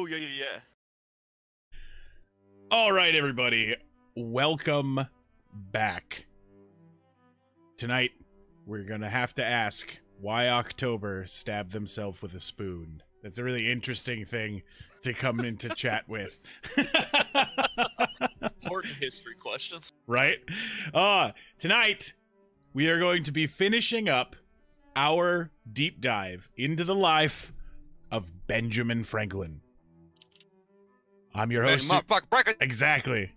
Oh, yeah. All right, everybody. Welcome back. Tonight, we're going to have to ask why October stabbed themselves with a spoon. That's a really interesting thing to come into chat with. Important history questions. Right? Tonight, we are going to be finishing up our deep dive into the life of Benjamin Franklin. I'm your host. Exactly.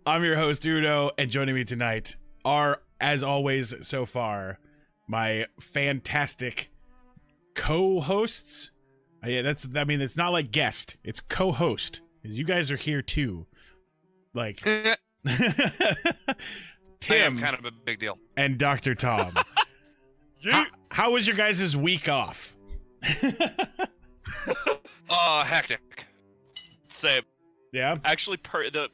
I'm your host, Udo, and joining me tonight are, as always so far, my fantastic co-hosts. It's not like guest, it's co-host, because you guys are here too. Like, Tim, kind of a big deal, and Dr. Tom. How was your guys' week off? Hectic. Same. Yeah. Actually,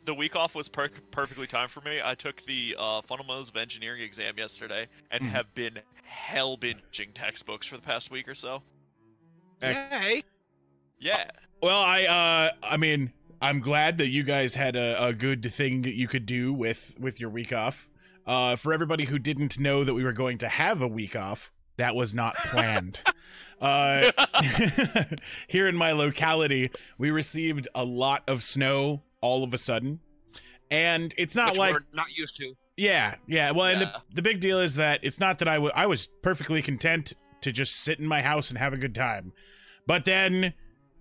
the week off was perfectly timed for me. I took the fundamentals of engineering exam yesterday and have been hell binging textbooks for the past week or so. Hey. Yeah. Well, I'm glad that you guys had a good thing that you could do with your week off. For everybody who didn't know that we were going to have a week off, that was not planned. Here in my locality, we received a lot of snow all of a sudden, and it's not Which like we're not used to. Yeah. Well, Yeah. and the big deal is that it's not that I was perfectly content to just sit in my house and have a good time, but then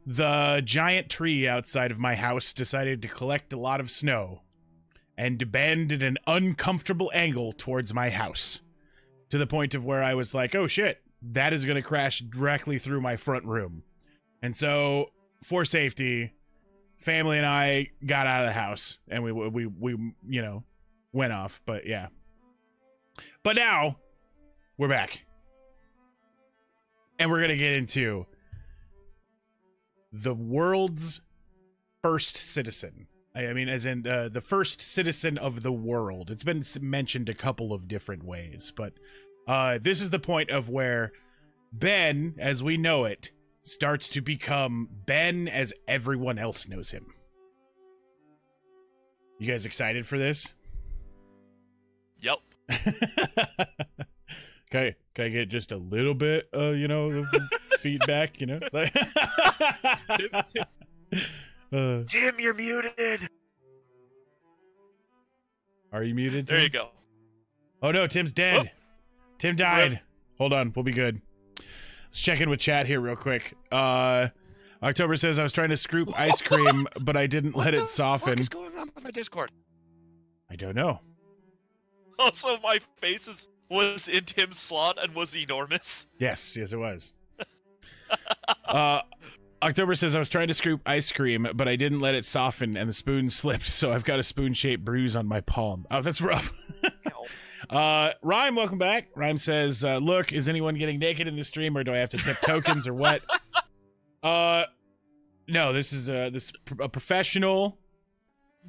the giant tree outside of my house decided to collect a lot of snow and bend at an uncomfortable angle towards my house, to the point of where I was like, oh shit, that is going to crash directly through my front room. And so, for safety, family and I got out of the house and we went off. But yeah. But now, we're back. And we're going to get into the world's first citizen. I mean, as in the first citizen of the world. It's been mentioned a couple of different ways, but this is the point of where Ben, as we know it, starts to become Ben as everyone else knows him. You guys excited for this? Yep. Okay, can I get just a little bit, of feedback, Tim, you're muted. Are you muted, Tim? There you go. Oh no, Tim's dead. Oh. Tim died. Hold on, we'll be good. Let's check in with chat here real quick. October says, I was trying to scoop ice cream, but I didn't let it soften. What is going on with my Discord? I don't know. Also, my face was in Tim's slot and was enormous. Yes, it was. October says, I was trying to scoop ice cream, but I didn't let it soften, and the spoon slipped, so I've got a spoon-shaped bruise on my palm. Oh, that's rough. Rhyme, welcome back. Rhyme says, look, is anyone getting naked in the stream, or do I have to tip tokens, or what? No, this is a professional.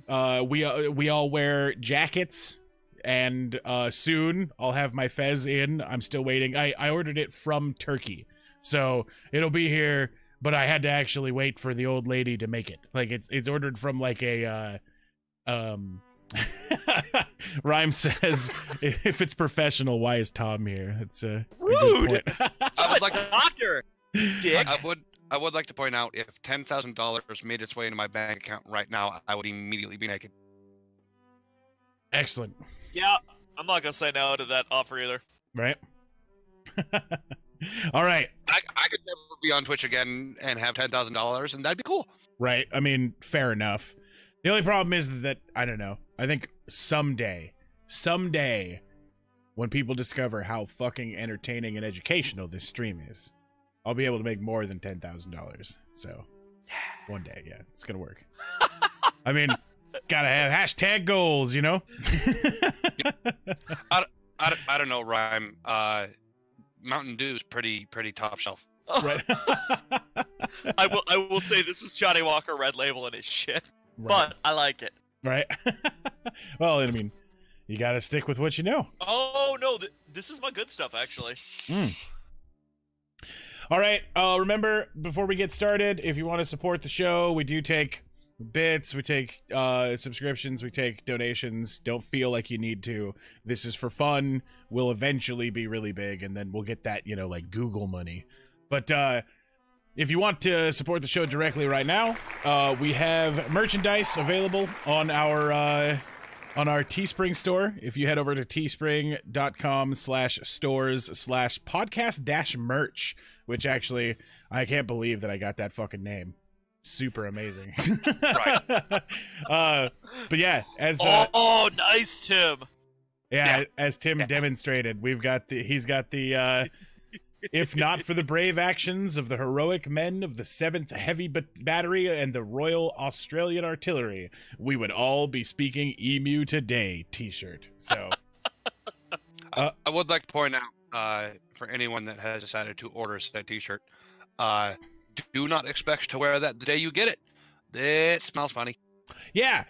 We all wear jackets, and soon I'll have my fez in. I'm still waiting. I ordered it from Turkey, so it'll be here, but I had to actually wait for the old lady to make it. Like, it's ordered from like a Rhyme says, if it's professional, why is Tom here? It's a rude. Good point. I would like doctor. Dick. I would like to point out, if $10,000 made its way into my bank account right now, I would immediately be naked. Excellent. Yeah, I'm not gonna say no to that offer either. Right. All right. I could never be on Twitch again and have $10,000, and that'd be cool. Right. I mean, fair enough. The only problem is that, I don't know, I think someday, when people discover how fucking entertaining and educational this stream is, I'll be able to make more than $10,000. So, one day, yeah, it's gonna work. I mean, gotta have hashtag goals, I don't know, Rhyme. Mountain Dew's pretty top shelf. Right. I will say this is Johnny Walker Red Label and it's shit. Right. But I like it. Right. Well, I mean, you gotta stick with what you know. Oh no, this is my good stuff actually. All right. Remember, before we get started, if you want to support the show, we do take bits, we take subscriptions, we take donations. Don't feel like you need to. This is for fun. We'll eventually be really big, and then we'll get that, like Google money. But if you want to support the show directly right now, we have merchandise available on our Teespring store. If you head over to teespring.com/stores/podcast-merch, which actually, I can't believe that I got that fucking name. Super amazing. Right. But yeah, as nice, Tim. yeah, as Tim demonstrated, he's got the if not for the brave actions of the heroic men of the 7th Heavy Battery and the Royal Australian Artillery, we would all be speaking emu today t-shirt. So I would like to point out, for anyone that has decided to order said t-shirt, do not expect to wear that the day you get it. It smells funny. yeah,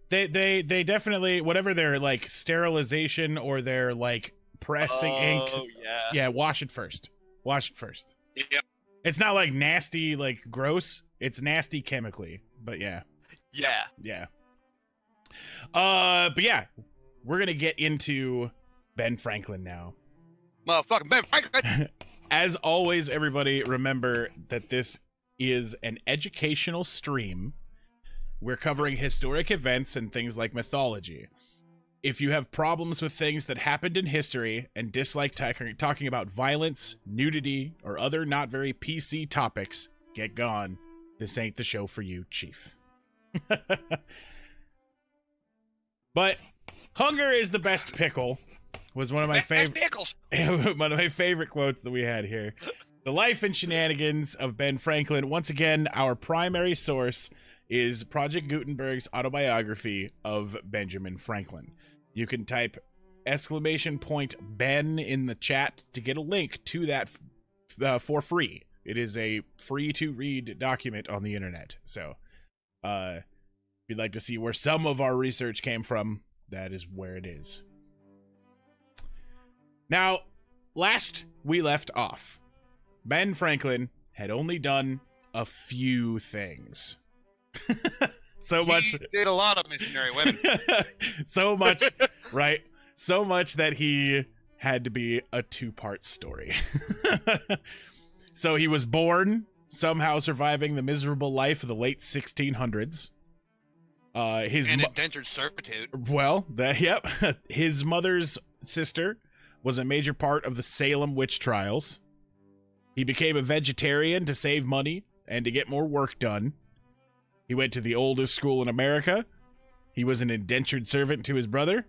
they definitely, whatever their like sterilization or their like pressing ink. Oh, yeah. Yeah, wash it first. Yep. It's not like nasty, like gross. It's nasty chemically. But yeah. Yeah. But yeah, we're gonna get into Ben Franklin now. Motherfucking Ben Franklin. As always, everybody, remember that this is an educational stream. We're covering historic events and things like mythology. If you have problems with things that happened in history and dislike talking about violence, nudity, or other not very PC topics, get gone. This ain't the show for you, Chief. But hunger is the best pickle was one of my favorite one of my favorite quotes that we had here. The life and shenanigans of Ben Franklin. Once again, our primary source is Project Gutenberg's autobiography of Benjamin Franklin. You can type !Ben in the chat to get a link to that for free. It is a free to read document on the internet. So if you'd like to see where some of our research came from, that is where it is. Now, last we left off, Ben Franklin had only done a few things. He did a lot of missionary women. So much, right? So much that he had to be a two-part story. So he was born, somehow surviving the miserable life of the late 1600s. Indentured servitude. Well, yep. His mother's sister was a major part of the Salem witch trials. He became a vegetarian to save money and to get more work done. He went to the oldest school in America. He was an indentured servant to his brother.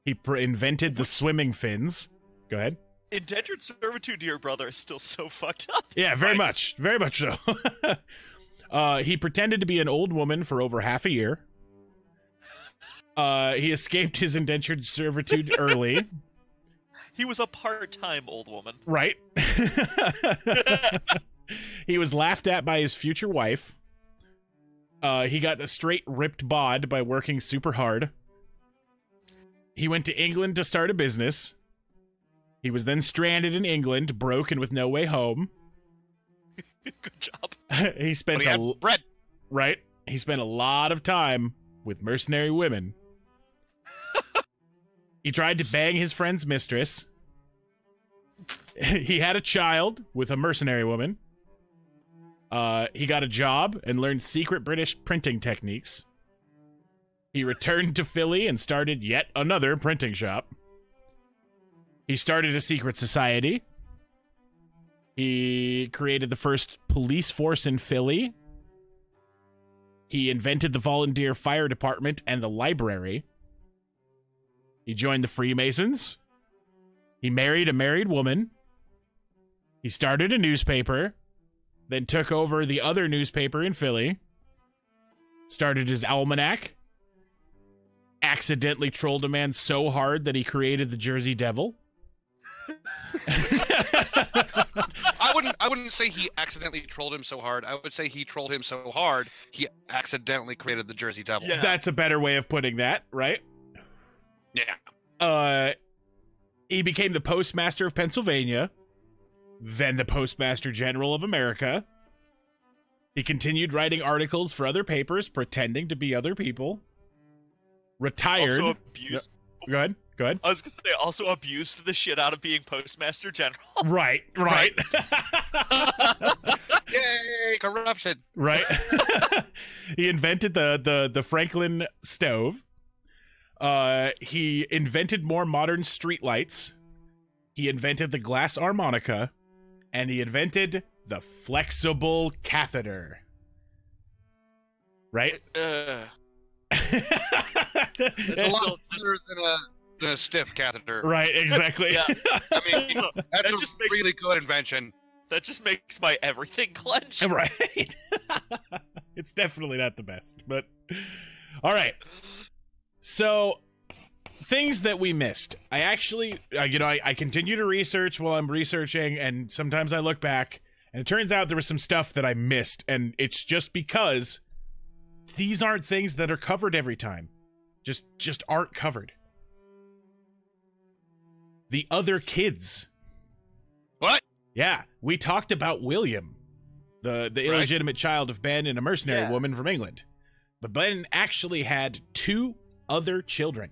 He invented the swimming fins. Go ahead. Indentured servitude to your brother is still so fucked up. Yeah, very much so. He pretended to be an old woman for over half a year. He escaped his indentured servitude early. He was a part-time old woman. Right. He was laughed at by his future wife. He got the straight ripped bod by working super hard. He went to England to start a business. He was then stranded in England, broke and with no way home. Good job. He spent bread. Right. He spent a lot of time with mercenary women. He tried to bang his friend's mistress. He had a child with a mercenary woman. He got a job and learned secret British printing techniques. He returned to Philly and started yet another printing shop. He started a secret society. He created the first police force in Philly. He invented the volunteer fire department and the library. He joined the Freemasons. He married a married woman. He started a newspaper, then took over the other newspaper in Philly. Started his almanac. Accidentally trolled a man so hard that he created the Jersey Devil. I wouldn't say he accidentally trolled him so hard. I would say he trolled him so hard he accidentally created the Jersey Devil. Yeah. That's a better way of putting that, right? Yeah. He became the postmaster of Pennsylvania. then the Postmaster General of America. He continued writing articles for other papers, pretending to be other people. Retired. Also abused. Go ahead. I was gonna say, also abused the shit out of being Postmaster General. Right. Yay, corruption. Right. He invented the Franklin stove. He invented more modern streetlights. He invented the glass harmonica, and he invented the flexible catheter. Right? It's a lot better than a stiff catheter. Right, exactly. Yeah. I mean, that's That a just makes- really good invention. That just makes my everything clench. Right. It's definitely not the best, but all right. So, things that we missed. I actually, I continue to research while I'm researching, and sometimes I look back, and it turns out there was some stuff that I missed, and it's just because these aren't things that are covered every time. Just aren't covered. The other kids. What? Yeah, we talked about William, the illegitimate child of Ben and a mercenary woman from England. But Ben actually had 2 other children.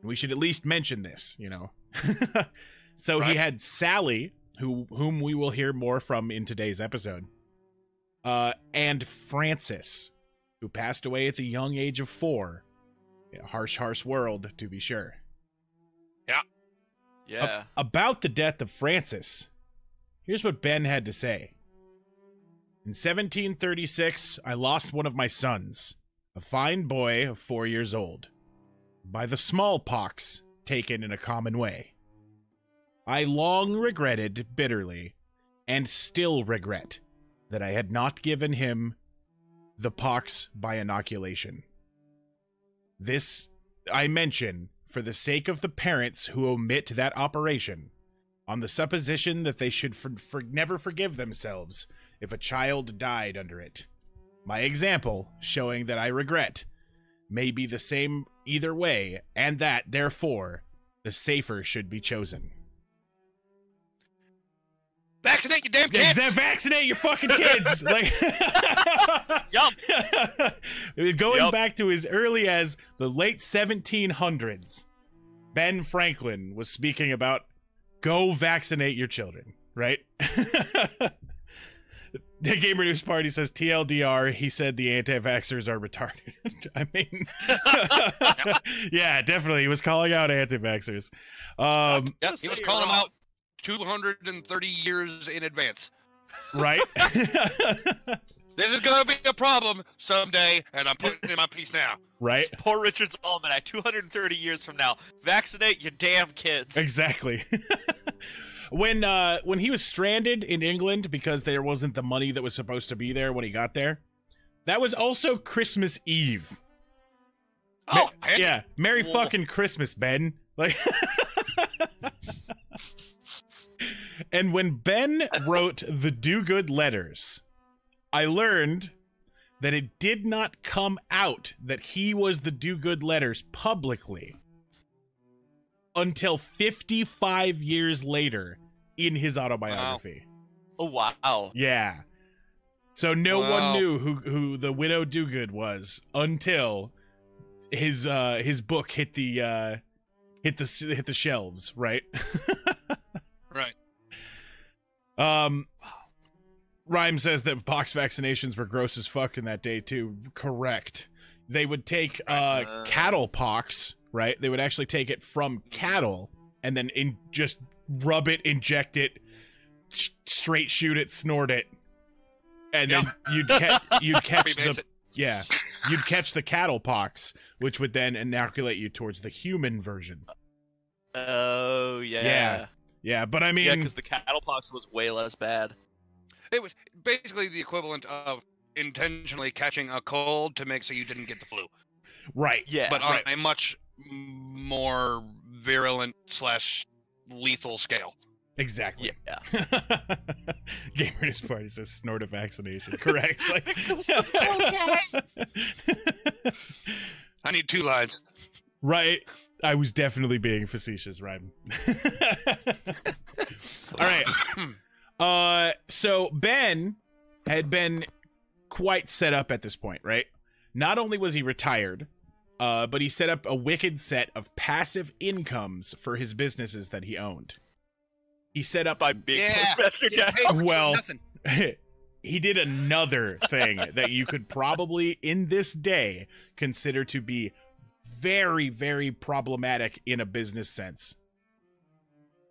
We should at least mention this, So he had Sally, whom we will hear more from in today's episode, and Francis, who passed away at the young age of 4. In a harsh, harsh world, to be sure. Yeah. About the death of Francis, here's what Ben had to say. In 1736, I lost one of my sons, a fine boy of 4 years old, by the smallpox taken in a common way. I long regretted bitterly, and still regret, that I had not given him the pox by inoculation. This I mention for the sake of the parents who omit that operation, on the supposition that they should never forgive themselves if a child died under it. My example, showing that I regret, may be the same either way, and that, therefore, the safer should be chosen. Vaccinate your damn kids! Vaccinate your fucking kids! Yup. Going back to as early as the late 1700s, Ben Franklin was speaking about go vaccinate your children, right? The Gamer News Party says TLDR, he said the anti-vaxxers are retarded. I mean, yeah, definitely. He was calling out anti-vaxxers. Yep, he was calling them out 230 years in advance. Right? This is going to be a problem someday, and I'm putting in my piece now. Right? Poor Richard's Almanac, 230 years from now. Vaccinate your damn kids. Exactly. When he was stranded in England because there wasn't the money that was supposed to be there when he got there, that was also Christmas Eve. Oh, yeah. Merry fucking Christmas, Ben. Like, and when Ben wrote the do-good letters, I learned that it did not come out that he was the do-good letters publicly until 55 years later in his autobiography. Oh, wow. Yeah. So no one knew who the widow do-good was until his book hit the shelves, right? Right. Rhyme says that pox vaccinations were gross as fuck in that day too. Correct. They would take cattle pox, right? They would actually take it from cattle and then just rub it, inject it, straight shoot it, snort it, and then you'd catch you'd catch the cattle pox, which would then inoculate you towards the human version. Oh, yeah. Yeah, but I mean... Yeah, because the cattle pox was way less bad. It was basically the equivalent of intentionally catching a cold to make so you didn't get the flu. Right. Yeah. But on a much more virulent / lethal scale. Exactly. Yeah. Gamer News Party says snort a vaccination. Correct. Like... I need 2 lines. Right. I was definitely being facetious, Ryan. All right. So Ben had been quite set up at this point, right? Not only was he retired, but he set up a wicked set of passive incomes for his businesses that he owned. He set up by big Postmaster General. Well, he did another thing that you could probably, in this day, consider to be very, very problematic in a business sense.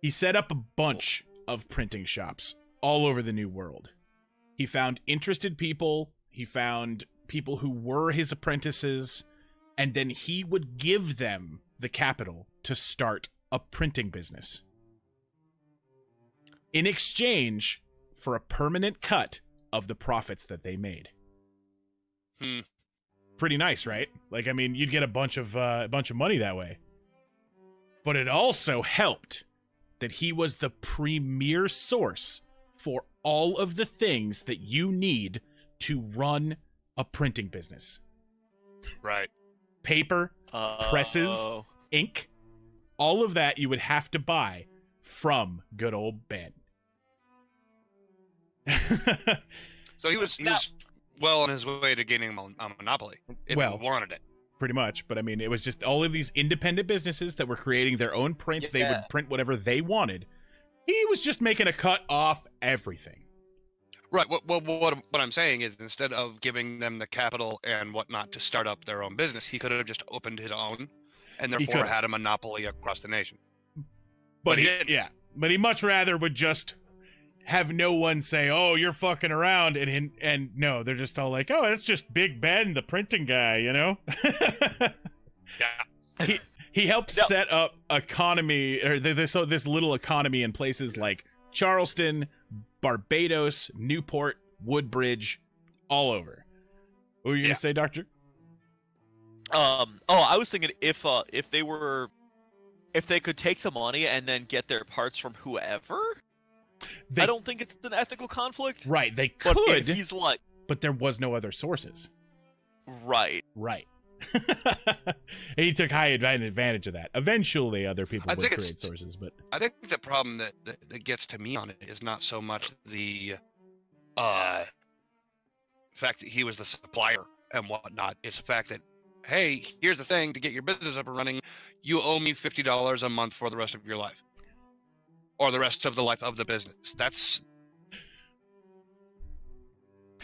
He set up a bunch of printing shops all over the New World. He found interested people. He found people who were his apprentices, and then he would give them the capital to start a printing business. In exchange for a permanent cut of the profits that they made. Pretty nice, right? Like, I mean, you'd get a bunch of money that way. But it also helped that he was the premier source for all of the things that you need to run a printing business. Right. Paper, presses, ink, all of that you would have to buy from good old Ben. So he was well on his way to gaining a monopoly if he wanted it. Pretty much, but I mean, it was just all of these independent businesses that were creating their own prints. Yeah. They would print whatever they wanted. He was just making a cut off everything. Right. What I'm saying is, instead of giving them the capital and whatnot to start up their own business, he could have just opened his own, and therefore had a monopoly across the nation. But he didn't. But he much rather would just have no one say, "Oh, you're fucking around," and no, they're just all like, "Oh, it's just Big Ben, the printing guy," you know. Yeah. He helped set up economy, or this little economy in places like Charleston, Barbados, Newport, Woodbridge, all over. What were you gonna say, Doctor? I was thinking if they could take the money and then get their parts from whoever. I don't think it's an ethical conflict. Right, they could. But if he's like, but there was no other sources. Right. And he took high advantage of that. Eventually, other people would create sources, but I think the problem that gets to me on it is not so much the fact that he was the supplier and whatnot. It's the fact that, hey, here's the thing, to get your business up and running, you owe me $50 a month for the rest of your life. Or the rest of the life of the business. That's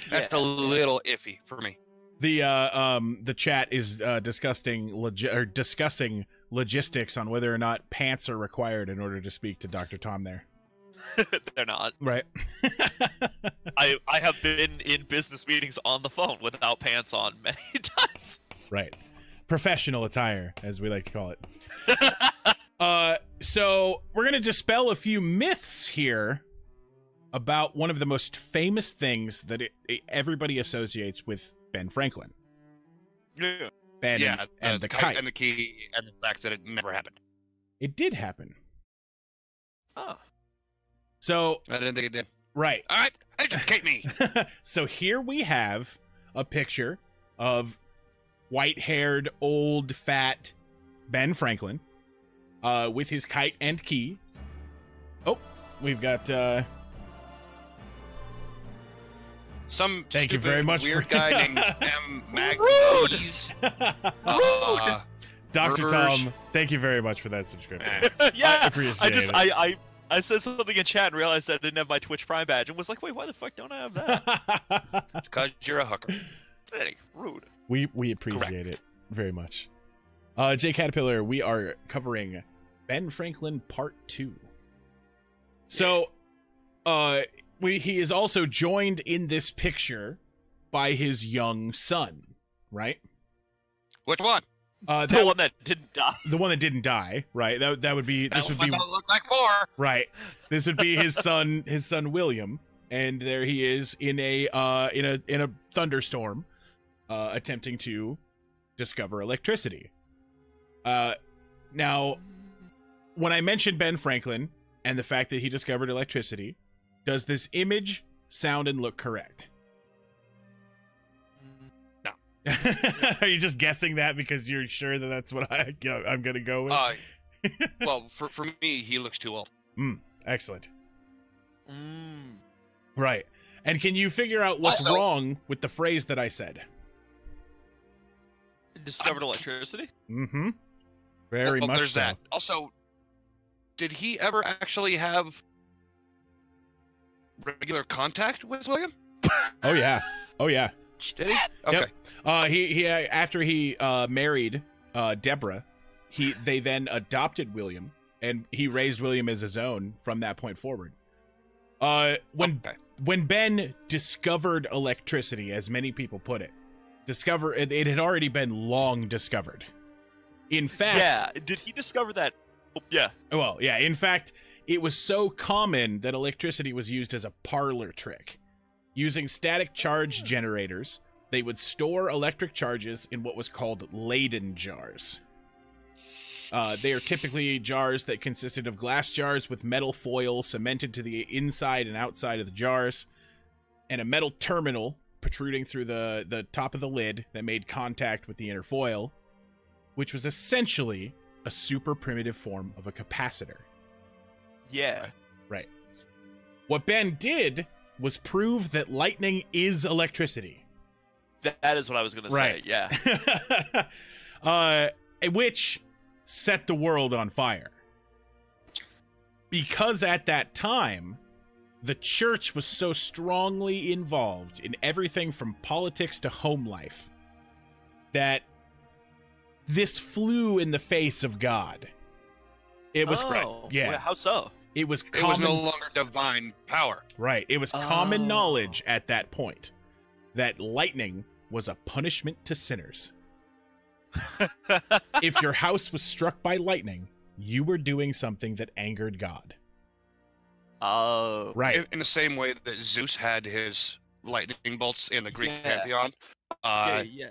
a little iffy for me. The chat is discussing logistics on whether or not pants are required in order to speak to Dr. Tom there. They're not. Right. I have been in business meetings on the phone without pants on many times. Right. Professional attire, as we like to call it. So we're going to dispel a few myths here about one of the most famous things that everybody associates with Ben Franklin. Yeah. Ben and the kite. And the key, and the fact that it never happened. It did happen. Oh. So I didn't think it did. Right. All right. Educate me. So here we have a picture of white-haired, old, fat Ben Franklin. With his kite and key. Oh, we've got some thank you very much weird for... guy named M. Magnees. Dr. Tom, thank you very much for that subscription. Yeah, I appreciate it. I said something in chat and realized that I didn't have my Twitch Prime badge and was like, wait, why the fuck don't I have that? Because you're a hooker. Hey, rude. We appreciate it very much. Jay Caterpillar, we are covering Ben Franklin Part 2. So, he is also joined in this picture by his young son, right? Which one? The one that didn't die. The one that didn't die, right? That would be. This would be. Look like 4. Right. This would be his son. His son William, and there he is in a thunderstorm, attempting to discover electricity. Now, when I mentioned Ben Franklin and the fact that he discovered electricity, does this image sound and look correct? No. Are you just guessing that because you're sure that that's what I'm gonna go with? Well, for me, he looks too old. Excellent. Mm. Right. And can you figure out what's Also- wrong with the phrase that I said? Discovered electricity? Mm-hmm. Very Well, much there's so. that. Also, did he ever actually have regular contact with William? Oh yeah. Oh yeah. Did he? Okay. Yep. He after he married Deborah, they then adopted William, and he raised William as his own from that point forward. When Ben discovered electricity, as many people put it, it had already been long discovered. In fact, Yeah. Did he discover that? Oh, yeah. well, yeah. In fact, it was so common that electricity was used as a parlor trick. Using static charge generators, they would store electric charges in what was called Leyden jars. They are typically jars that consisted of glass jars with metal foil cemented to the inside and outside of the jars, and a metal terminal protruding through the top of the lid that made contact with the inner foil, which was essentially a super primitive form of a capacitor. Yeah. Right. What Ben did was prove that lightning is electricity. That is what I was going to say. Yeah. Which set the world on fire. Because at that time, the church was so strongly involved in everything from politics to home life that this flew in the face of God. It was yeah. Wait, how so? It was It was no longer divine power. Right. It was common knowledge at that point that lightning was a punishment to sinners. If your house was struck by lightning, you were doing something that angered God. Oh. Right. In the same way that Zeus had his lightning bolts in the Greek Yeah. pantheon, Yeah.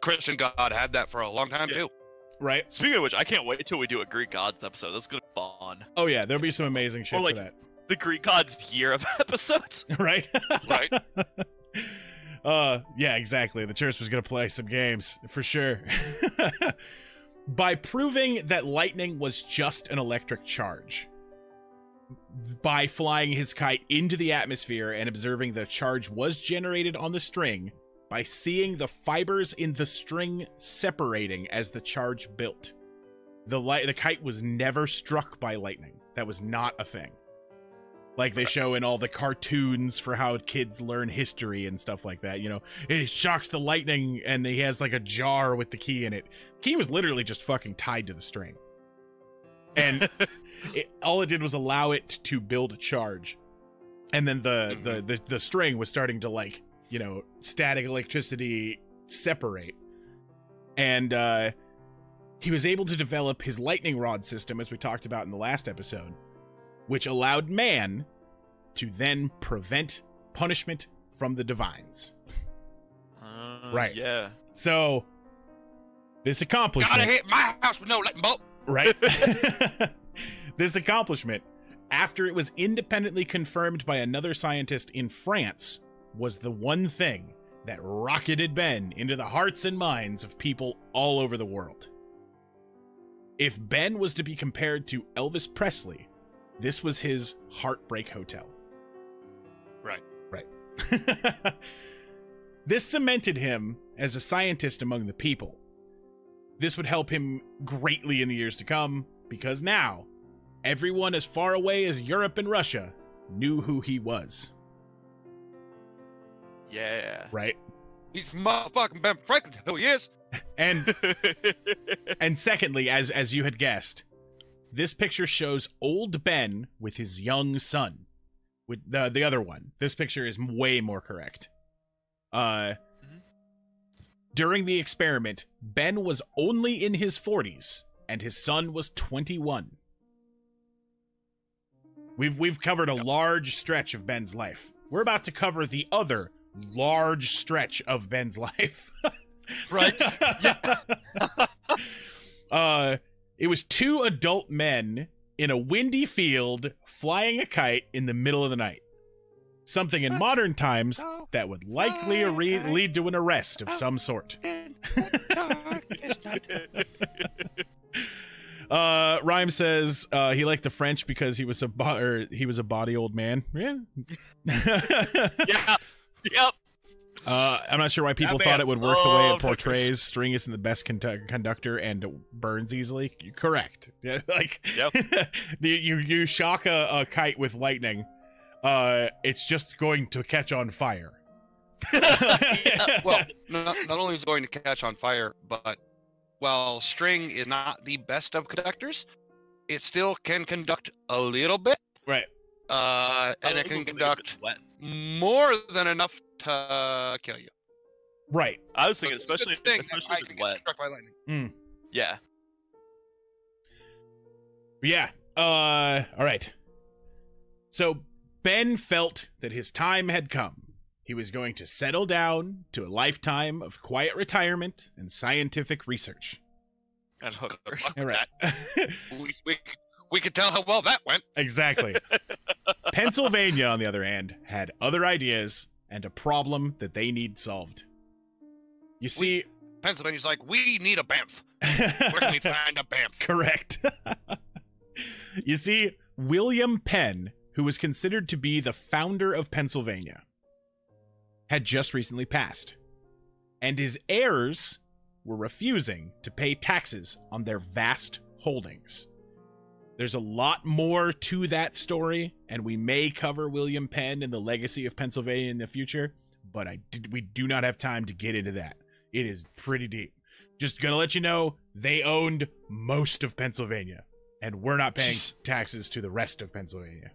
Christian God had that for a long time too. Right. Speaking of which, I can't wait till we do a Greek gods episode. That's gonna be fun. Oh yeah, there'll be some amazing shit Or, like, for that. The Greek gods year of episodes. Right? Right. Yeah, exactly. The church was going to play some games, for sure. By proving that lightning was just an electric charge, by flying his kite into the atmosphere and observing the charge was generated on the string, by seeing the fibers in the string separating as the charge built, the kite was never struck by lightning. That was not a thing. Like they show in all the cartoons for how kids learn history and stuff like that. You know, it shocks the lightning and he has like a jar with the key in it. Key was literally just fucking tied to the string. And all it did was allow it to build a charge. And then the string was starting to, like, you know, static electricity separate. And he was able to develop his lightning rod system, as we talked about in the last episode, which allowed man to then prevent punishment from the divines. Right. Yeah. So, this accomplishment... Gotta hit my house with no lightning bolt! Right? This accomplishment, after it was independently confirmed by another scientist in France, was the one thing that rocketed Ben into the hearts and minds of people all over the world. If Ben was to be compared to Elvis Presley, this was his Heartbreak Hotel. Right. Right. This cemented him as a scientist among the people. This would help him greatly in the years to come, because now, everyone as far away as Europe and Russia knew who he was. Yeah. Right? He's motherfucking Ben Franklin, who he is. And and secondly, as you had guessed, this picture shows old Ben with his young son. With the other one. This picture is way more correct. During the experiment, Ben was only in his 40s, and his son was 21. We've covered a large stretch of Ben's life. We're about to cover the other large stretch of Ben's life. Right. Yeah. It was two adult men in a windy field flying a kite in the middle of the night. Something in modern times that would likely lead to an arrest of some sort. Rhyme says he liked the French because he was a body old man. Yeah. Yeah. Yep. I'm not sure why people thought it would work the way it portrays. String isn't the best conductor and burns easily. You're correct. Yeah, like, yep. you shock a kite with lightning, it's just going to catch on fire. Well, not only is it going to catch on fire, but while string is not the best of conductors, it still can conduct a little bit. Right. And it can conduct more than enough to kill you. Right. I was thinking, especially if it's wet. Struck by lightning. Yeah. Yeah. All right. So Ben felt that his time had come. He was going to settle down to a lifetime of quiet retirement and scientific research. And hookers. All right. We could tell how well that went. Exactly. Pennsylvania, on the other hand, had other ideas and a problem that they need solved. You see... Pennsylvania's like, we need a BAMF. Where can we find a BAMF? Correct. You see, William Penn, who was considered to be the founder of Pennsylvania, had just recently passed. And his heirs were refusing to pay taxes on their vast holdings. There's a lot more to that story, and we may cover William Penn and the legacy of Pennsylvania in the future, but we do not have time to get into that. It is pretty deep. Just gonna let you know, they owned most of Pennsylvania, and we're not paying taxes to the rest of Pennsylvania.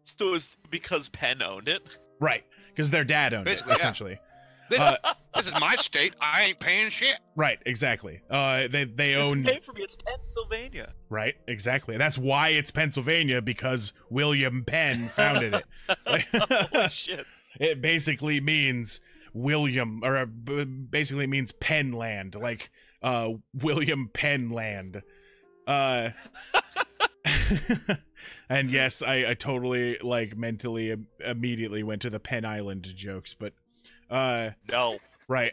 So it was because Penn owned it? Right, because their dad owned Basically, it, essentially. This is my state. I ain't paying shit. Right, exactly. They owned... It's for me. It's Pennsylvania. Right, exactly. That's why it's Pennsylvania, because William Penn founded it. Holy shit. It basically means basically means Pennland, like William Pennland. And yes, I totally like mentally immediately went to the Penn Island jokes, but no. Right.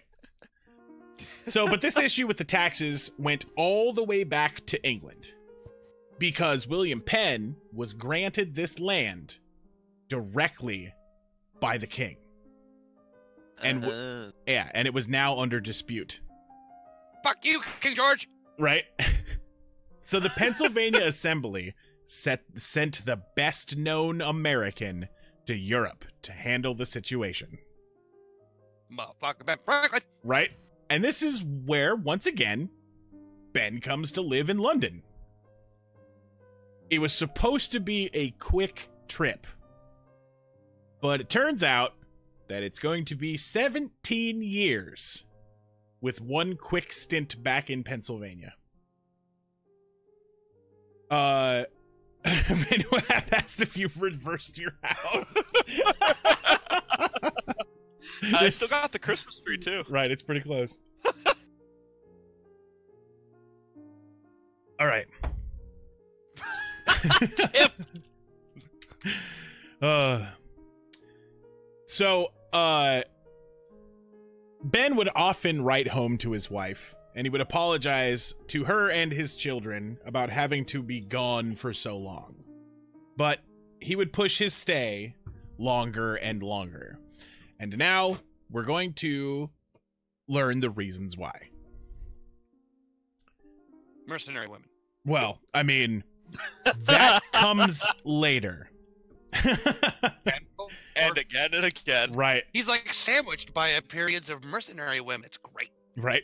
So, but this issue with the taxes went all the way back to England, because William Penn was granted this land directly by the king. And and it was now under dispute. Fuck you, King George. Right? So the Pennsylvania Assembly sent the best known American to Europe to handle the situation. Motherfucker Ben Franklin. Right? And this is where, once again, Ben comes to live in London. It was supposed to be a quick trip, but it turns out that it's going to be 17 years with one quick stint back in Pennsylvania. Ben asked if you've reversed your house. I still got the Christmas tree, too. Right, it's pretty close. All right. So, Ben would often write home to his wife, and he would apologize to her and his children about having to be gone for so long. But he would push his stay longer and longer. And now we're going to learn the reasons why. Mercenary women. Well, I mean, that comes later. And again and again. Right. He's like sandwiched by periods of mercenary women. It's great. Right.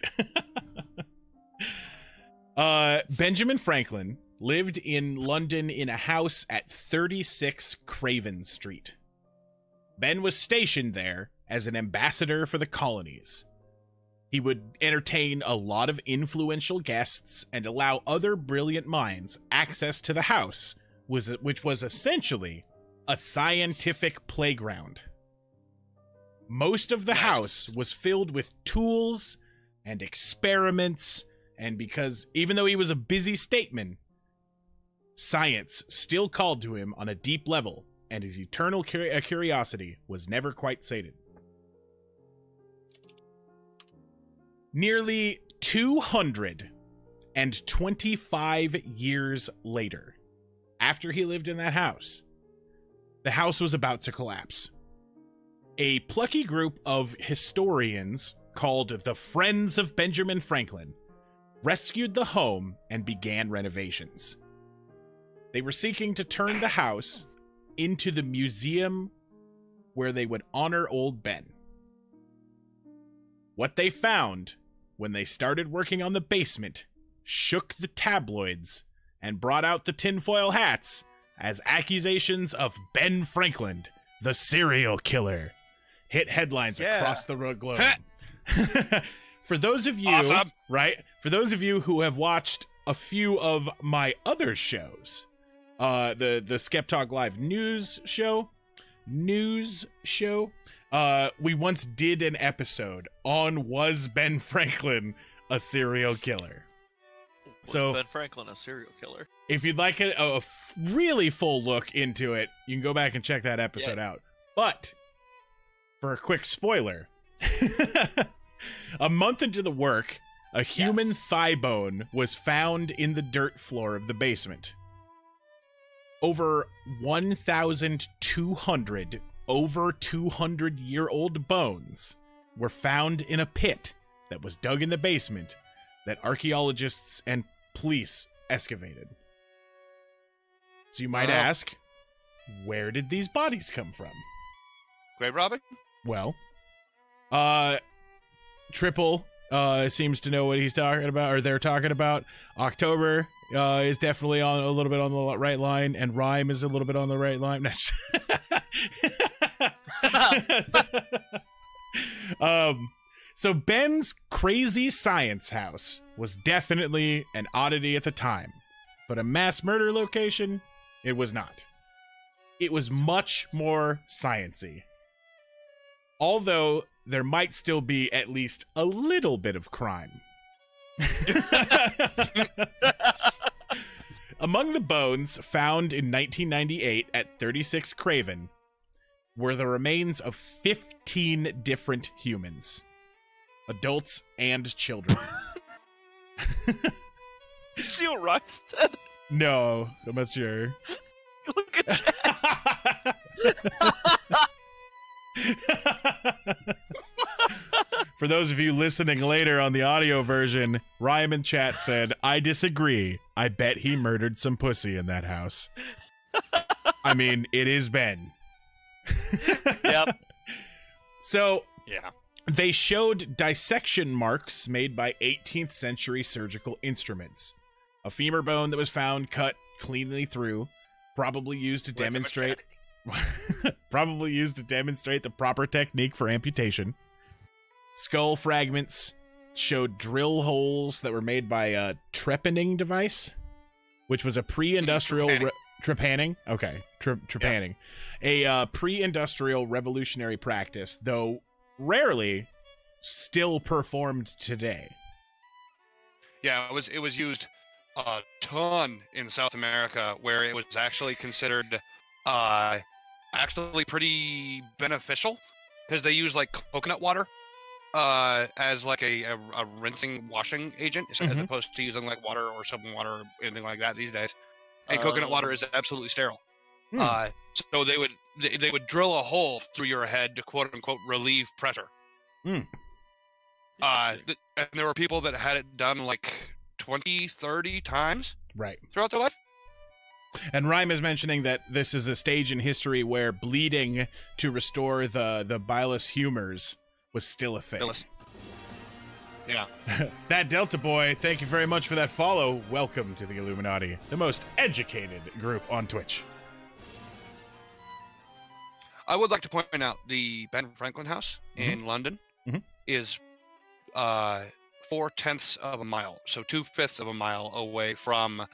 Benjamin Franklin lived in London in a house at 36 Craven Street. Ben was stationed there as an ambassador for the colonies. He would entertain a lot of influential guests and allow other brilliant minds access to the house, which was essentially a scientific playground. Most of the house was filled with tools and experiments, and because even though he was a busy statesman, science still called to him on a deep level and his eternal curiosity was never quite sated. Nearly 225 years later, after he lived in that house, the house was about to collapse. A plucky group of historians called the Friends of Benjamin Franklin rescued the home and began renovations. They were seeking to turn the house into the museum where they would honor old Ben. What they found when they started working on the basement shook the tabloids and brought out the tinfoil hats as accusations of Ben Franklin, the serial killer, hit headlines across the globe. For those of you, awesome. Right? For those of you who have watched a few of my other shows, the Skeptalk Live news show, we once did an episode on Was Ben Franklin a Serial Killer? Was Ben Franklin a serial killer? If you'd like a really full look into it, you can go back and check that episode out. But for a quick spoiler, a month into the work, a human thigh bone was found in the dirt floor of the basement. Over 1,200 over 200-year-old bones were found in a pit that was dug in the basement that archaeologists and police excavated. So you might ask, where did these bodies come from? Grave robbing? Well, Triple seems to know what he's talking about, or they're talking about. October is definitely on a little bit on the right line, and Rhyme is a little bit on the right line. So Ben's crazy science house was definitely an oddity at the time, but a mass murder location, it was not. It was much more science-y. Although there might still be at least a little bit of crime. Among the bones found in 1998 at 36 Craven were the remains of 15 different humans, adults and children. You see what Rhyme said? No, I'm not sure. Look at Jack. For those of you listening later on the audio version, Rhyme in chat said, "I disagree. I bet he murdered some pussy in that house." I mean, it is Ben. Yep. So, Yeah. they showed dissection marks made by 18th century surgical instruments. A femur bone that was found cut cleanly through, probably used to demonstrate the proper technique for amputation. Skull fragments showed drill holes that were made by a trepanning device, which was a pre-industrial trepanning. Okay, trepanning, a pre-industrial revolutionary practice, though rarely still performed today. Yeah, it was used a ton in South America, where it was actually considered actually pretty beneficial, because they use like coconut water as like a rinsing washing agent, as opposed to using like water or soap and water or anything like that these days. And coconut water is absolutely sterile. So they would drill a hole through your head to quote unquote relieve pressure. And there were people that had it done like 20, 30 times throughout their life. And Rhyme is mentioning that this is a stage in history where bleeding to restore the bilous humors was still a thing. Yeah. That Delta Boy, thank you very much for that follow. Welcome to the Illuminati, the most educated group on Twitch. I would like to point out the Ben Franklin house in London is 4/10 of a mile, so 2/5 of a mile away from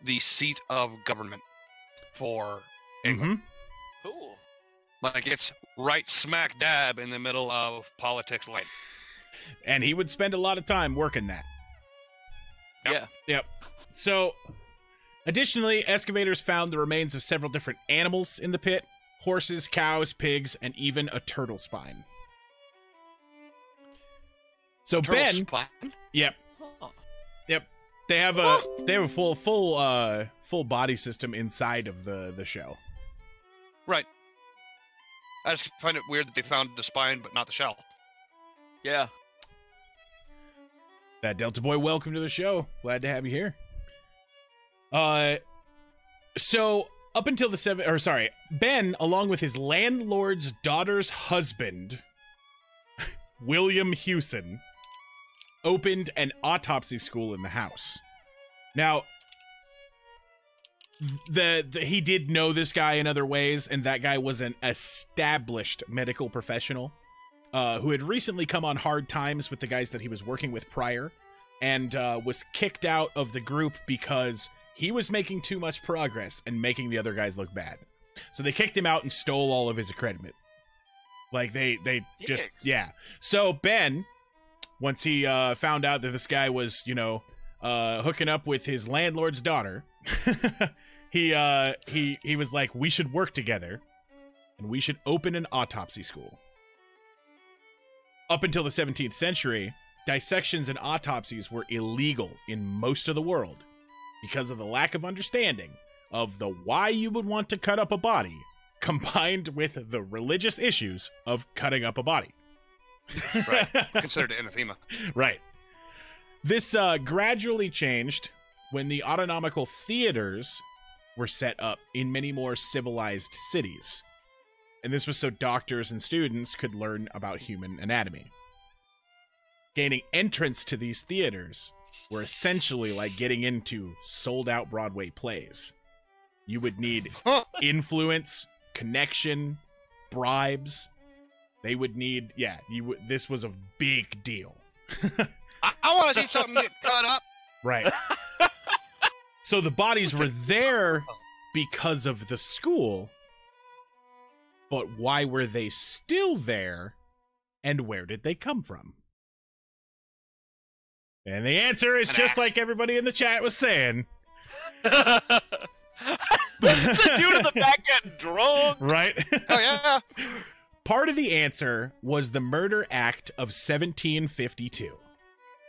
the seat of government for England. Cool. Like, it's right smack dab in the middle of politics lane. And he would spend a lot of time working that. Yep. So, additionally, excavators found the remains of several different animals in the pit, horses, cows, pigs, and even a turtle spine. So Turtle Ben, spine? yep, Huh. yep, they have a full body system inside of the shell. Right. I just find it weird that they found the spine but not the shell. Yeah. That Delta Boy, welcome to the show. Glad to have you here. So up until Ben, along with his landlord's daughter's husband, William Hewson, opened an autopsy school in the house. Now, he did know this guy in other ways, and that guy was an established medical professional who had recently come on hard times with the guys that he was working with prior, and was kicked out of the group because he was making too much progress and making the other guys look bad. So they kicked him out and stole all of his accreditation. Like, they just, yeah. So Ben, once he found out that this guy was, hooking up with his landlord's daughter, he was like, we should work together, and we should open an autopsy school. Up until the 17th century, dissections and autopsies were illegal in most of the world because of the lack of understanding of the why you would want to cut up a body, combined with the religious issues of cutting up a body. Right. Considered anathema. Right. This gradually changed when the autonomical theaters were set up in many more civilized cities. And this was so doctors and students could learn about human anatomy. Gaining entrance to these theaters were essentially like getting into sold-out Broadway plays. You would need influence, connection, bribes. They would need, this was a big deal. I want to see something get cut up. Right. So the bodies were there because of the school, but why were they still there, and where did they come from? And the answer is just like everybody in the chat was saying. It's a dude in the back getting drunk. Right? Oh, yeah. Part of the answer was the Murder Act of 1752.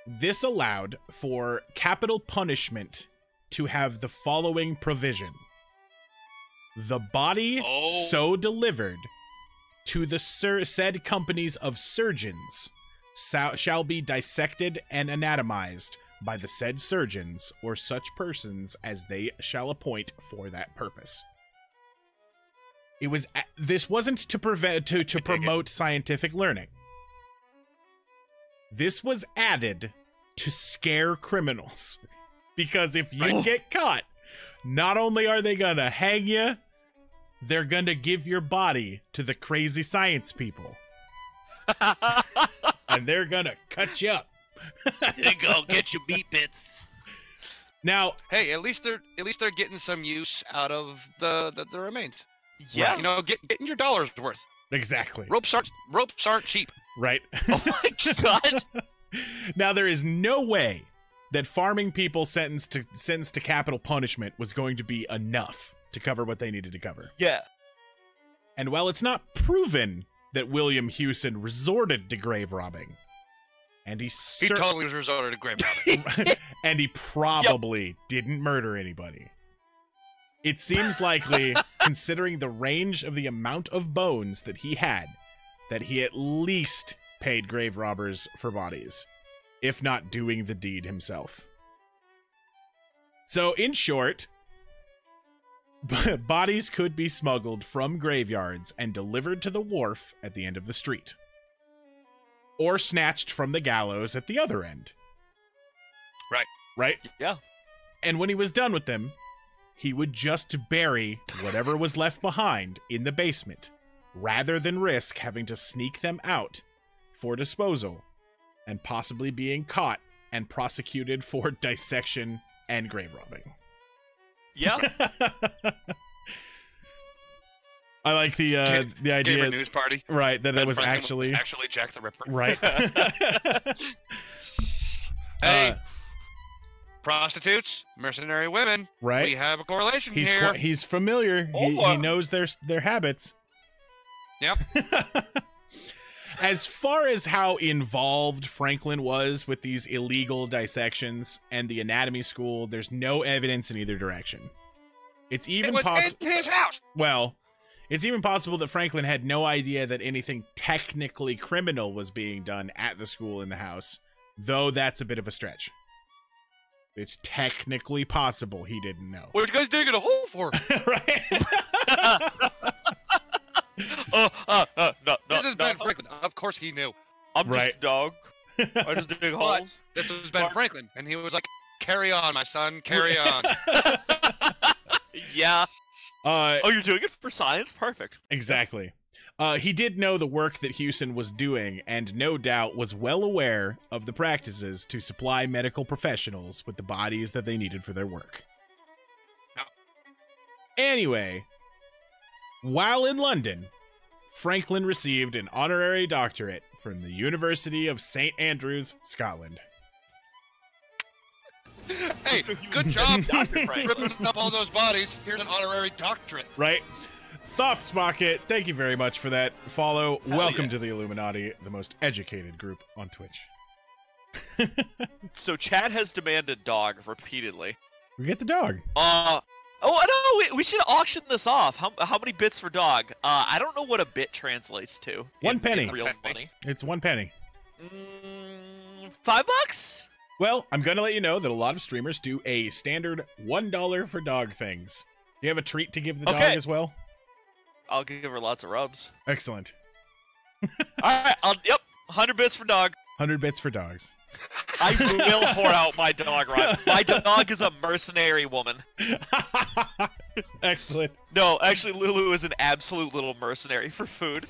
This allowed for capital punishment to have the following provision. The body so delivered to the said companies of surgeons shall be dissected and anatomized by the said surgeons or such persons as they shall appoint for that purpose. This wasn't to promote scientific learning. This was added to scare criminals. Because if you get caught, not only are they gonna hang you, they're gonna give your body to the crazy science people. And they're gonna cut you up. They go get your meat bits. Now, hey, at least they're getting some use out of the remains. Yeah. Getting your dollars worth. exactly. Ropes aren't cheap. Right. Oh my god. Now, there is no way that farming people sentenced to capital punishment was going to be enough to cover what they needed to cover. Yeah. And while it's not proven that William Hewson resorted to grave robbing, and he totally resorted to grave robbing, and he probably didn't murder anybody. It seems likely, considering the range of the amount of bones that he had, that he at least paid grave robbers for bodies, if not doing the deed himself. So, in short, bodies could be smuggled from graveyards and delivered to the wharf at the end of the street, or snatched from the gallows at the other end. Right? Yeah. And when he was done with them, he would just bury whatever was left behind in the basement, rather than risk having to sneak them out for disposal and possibly being caught and prosecuted for dissection and grave robbing. Yeah. I like the idea. Gamer news party. Right, that Ben it was Franklin actually Jack the Ripper. right. Hey, prostitutes, mercenary women. Right. We have a correlation He's here. he's familiar. He knows their habits. Yep. As far as how involved Franklin was with these illegal dissections and the anatomy school, there's no evidence in either direction. It's even possible. In his house. Well, it's even possible that Franklin had no idea that anything technically criminal was being done at the school in the house, though that's a bit of a stretch. It's technically possible he didn't know. What are you guys digging a hole for? Right? No, this is Ben Franklin. Of course he knew. I'm just a dog. I just dig holes. This was Ben Franklin, and he was like, "Carry on, my son, carry on." Yeah. You're doing it for science? Perfect. Exactly. He did know the work that Hewson was doing, and no doubt was well aware of the practices to supply medical professionals with the bodies that they needed for their work. No. Anyway, while in London, Franklin received an honorary doctorate from the University of St. Andrews, Scotland. Hey, good job, Dr. Frank. Ripping up all those bodies. Here's an honorary doctorate. Right? Thothspocket, thank you very much for that follow. Welcome yeah. to the Illuminati, the most educated group on Twitch. So Chad has demanded dog repeatedly. We get the dog. I know. We should auction this off. How many bits for dog? I don't know what a bit translates to. 1 penny. In real money. It's 1 penny. $5? Well, I'm going to let you know that a lot of streamers do a standard $1 for dog things. Do you have a treat to give the dog as well? I'll give her lots of rubs. Excellent. All right. 100 bits for dog. 100 bits for dogs. I will whore out my dog, right? My dog is a mercenary woman. Excellent. No, actually, Lulu is an absolute little mercenary for food.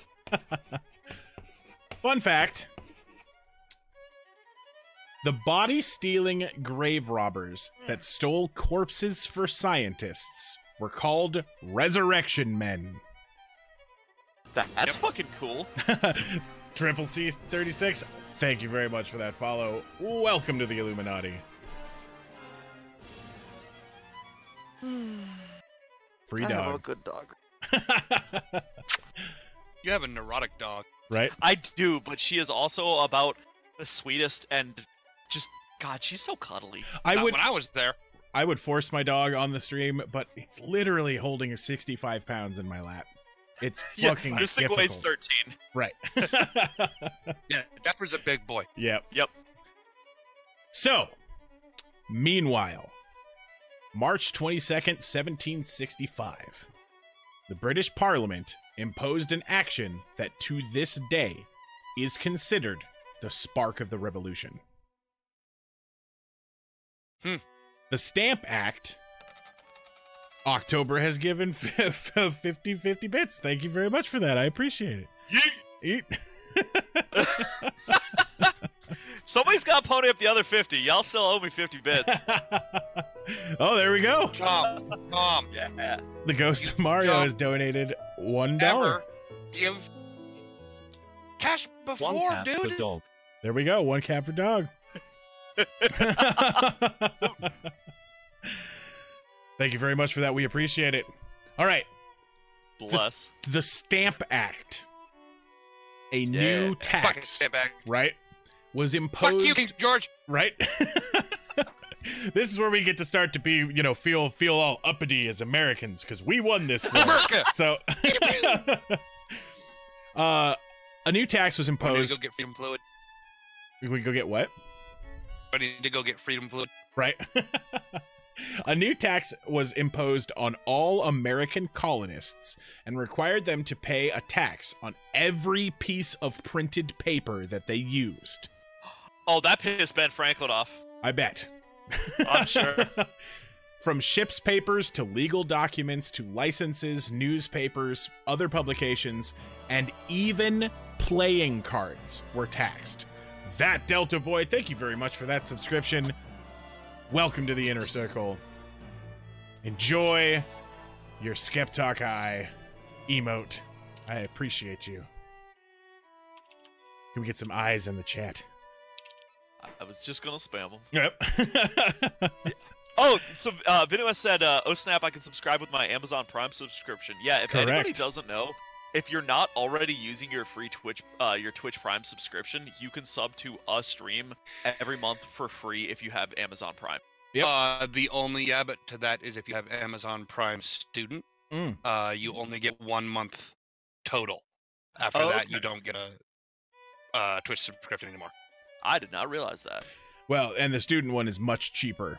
Fun fact. The body-stealing grave robbers that stole corpses for scientists were called resurrection men. That's fucking cool. Triple C 36, thank you very much for that follow. Welcome to the Illuminati. Free dog. I have a good dog. You have a neurotic dog. Right? I do, but she is also about the sweetest and just, God, she's so cuddly. When I was there. I would force my dog on the stream, but it's literally holding 65 pounds in my lap. It's fucking this thing difficult. weighs 13. Right. Yeah, Jeffrey's a big boy. Yep. So, meanwhile, March 22nd, 1765, the British Parliament imposed an action that to this day is considered the spark of the revolution. The Stamp Act. October has given 50 bits. Thank you very much for that. I appreciate it. Yeet. Somebody's got to pony up the other 50. Y'all still owe me 50 bits. Oh, there we go. Tom. Yeah. The Ghost of Mario has donated $1. Ever give cash before, One cat dude. for dog. There we go. 1 cat for dog. Thank you very much for that. We appreciate it. All right. Bless. The Stamp Act. A new Fucking tax, step back. right? Was imposed. Fuck you, King George. Right? This is where we get to start to be, feel all uppity as Americans, because we won this war. America. So, a new tax was I need to imposed. go get freedom fluid. We go get what? I need to go get freedom fluid. Right? A new tax was imposed on all American colonists and required them to pay a tax on every piece of printed paper that they used. Oh, that pissed Ben Franklin off. I bet. I'm sure. From ship's papers to legal documents to licenses, newspapers, other publications, and even playing cards were taxed. That Delta Boy, thank you very much for that subscription. Welcome to the Inner Circle. Enjoy your Skeptok Eye emote. I appreciate you. Can we get some eyes in the chat? I was just gonna spam them. Yep. Oh, so Vinua said, "Oh snap! I can subscribe with my Amazon Prime subscription." Yeah, if anybody Correct. doesn't know, if you're not already using your free Twitch Prime subscription, you can sub to a stream every month for free if you have Amazon Prime. Yep. The only but to that is if you have Amazon Prime Student, you only get 1 month total. After that, you don't get a Twitch subscription anymore. I did not realize that. Well, and the student one is much cheaper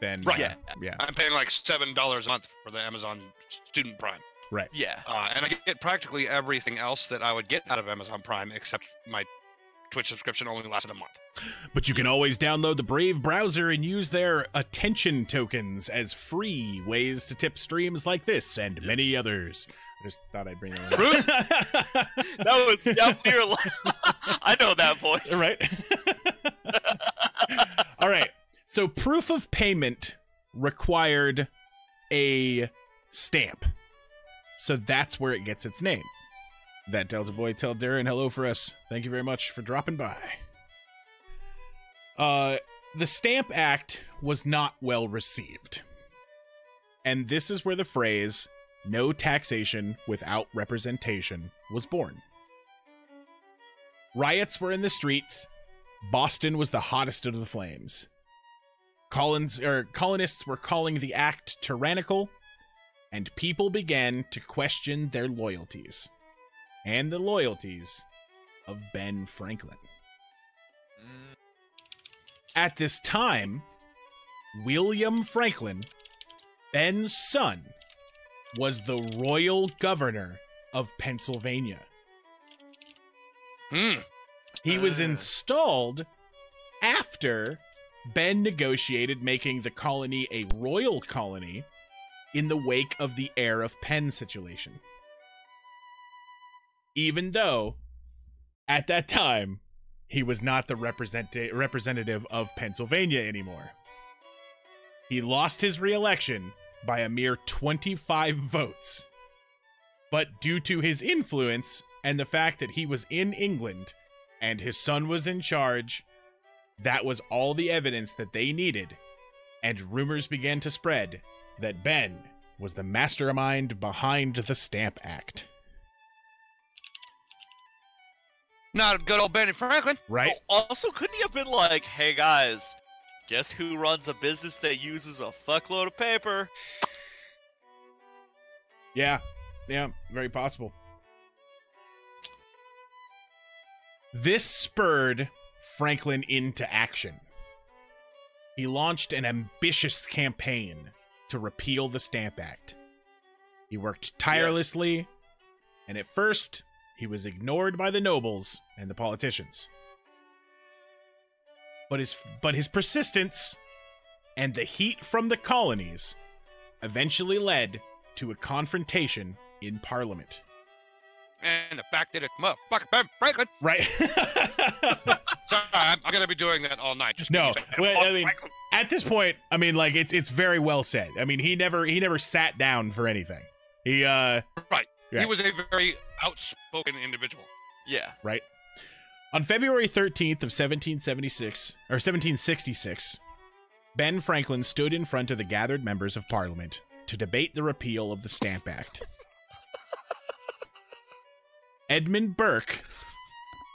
than Right. Yeah. I'm paying like $7 a month for the Amazon Student Prime. Right. Yeah. And I get practically everything else that I would get out of Amazon Prime, except my Twitch subscription only lasted a month. But you can always download the Brave browser and use their attention tokens as free ways to tip streams like this and many others. I just thought I'd bring that up. That was definitely. I know that voice. Right. All right. So proof of payment required a stamp. So that's where it gets its name. That Delta Boy, tell Darren hello for us. Thank you very much for dropping by. The Stamp Act was not well received. And this is where the phrase, no taxation without representation, was born. Riots were in the streets. Boston was the hottest of the flames. Colonists were calling the act tyrannical, and people began to question their loyalties. And the loyalties of Ben Franklin. At this time, William Franklin, Ben's son, was the royal governor of Pennsylvania. He was installed after Ben negotiated making the colony a royal colony in the wake of the heir of Penn situation. Even though, at that time, he was not the representative of Pennsylvania anymore. He lost his re-election by a mere 25 votes. But due to his influence and the fact that he was in England and his son was in charge, that was all the evidence that they needed, and rumors began to spread that Ben was the mastermind behind the Stamp Act. Not good old Benny Franklin. Right? Oh, also, couldn't he have been like, hey guys, guess who runs a business that uses a fuckload of paper? Yeah, very possible. This spurred Franklin into action. He launched an ambitious campaign to repeal the Stamp Act. He worked tirelessly, and at first, he was ignored by the nobles and the politicians. But his persistence and the heat from the colonies eventually led to a confrontation in Parliament. And the fact that it's motherfucking Ben Franklin. Right. Sorry, I'm gonna be doing that all night. Just No, kidding. I mean, at this point, I mean, like it's very well said. I mean, he never sat down for anything. He right. Yeah. He was a very outspoken individual. Yeah. Right. On February 13th of 1766, Ben Franklin stood in front of the gathered members of Parliament to debate the repeal of the Stamp Act. Edmund Burke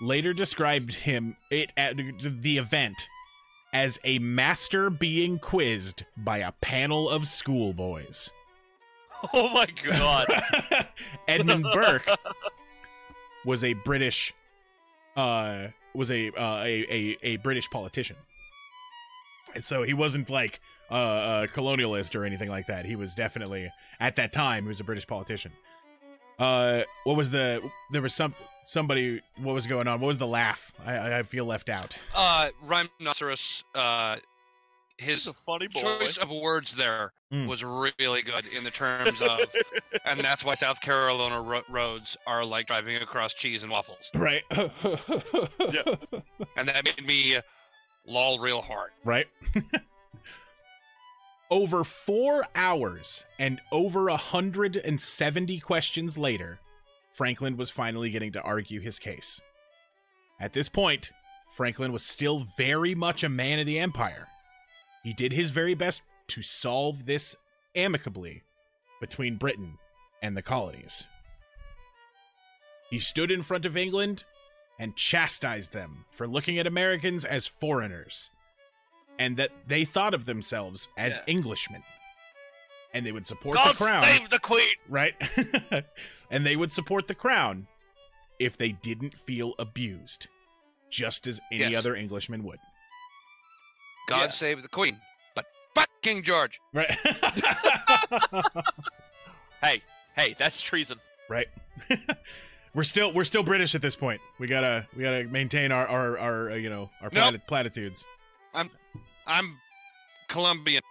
later described the event as a master being quizzed by a panel of schoolboys. Oh my god. Edmund Burke was a British a British politician. And so he wasn't like a colonialist or anything like that. He was definitely, at that time, he was a British politician. What was going on? What was the laugh? I feel left out. Rhinoceros, his He's a funny boy. choice of words there was really good in the terms of, and that's why South Carolina roads are like driving across cheese and waffles. Right. Yeah. And that made me lol real hard. Right. Over 4 hours and over 170 questions later, Franklin was finally getting to argue his case. At this point, Franklin was still very much a man of the Empire. He did his very best to solve this amicably between Britain and the colonies. He stood in front of England and chastised them for looking at Americans as foreigners, and that they thought of themselves as Englishmen. And they would support the crown. God save the Queen! Right? And they would support the crown if they didn't feel abused, just as any other Englishman would. God save the Queen, but fuck King George. Right? Hey, that's treason. Right? We're still British at this point. We gotta maintain our platitudes. I'm Colombian.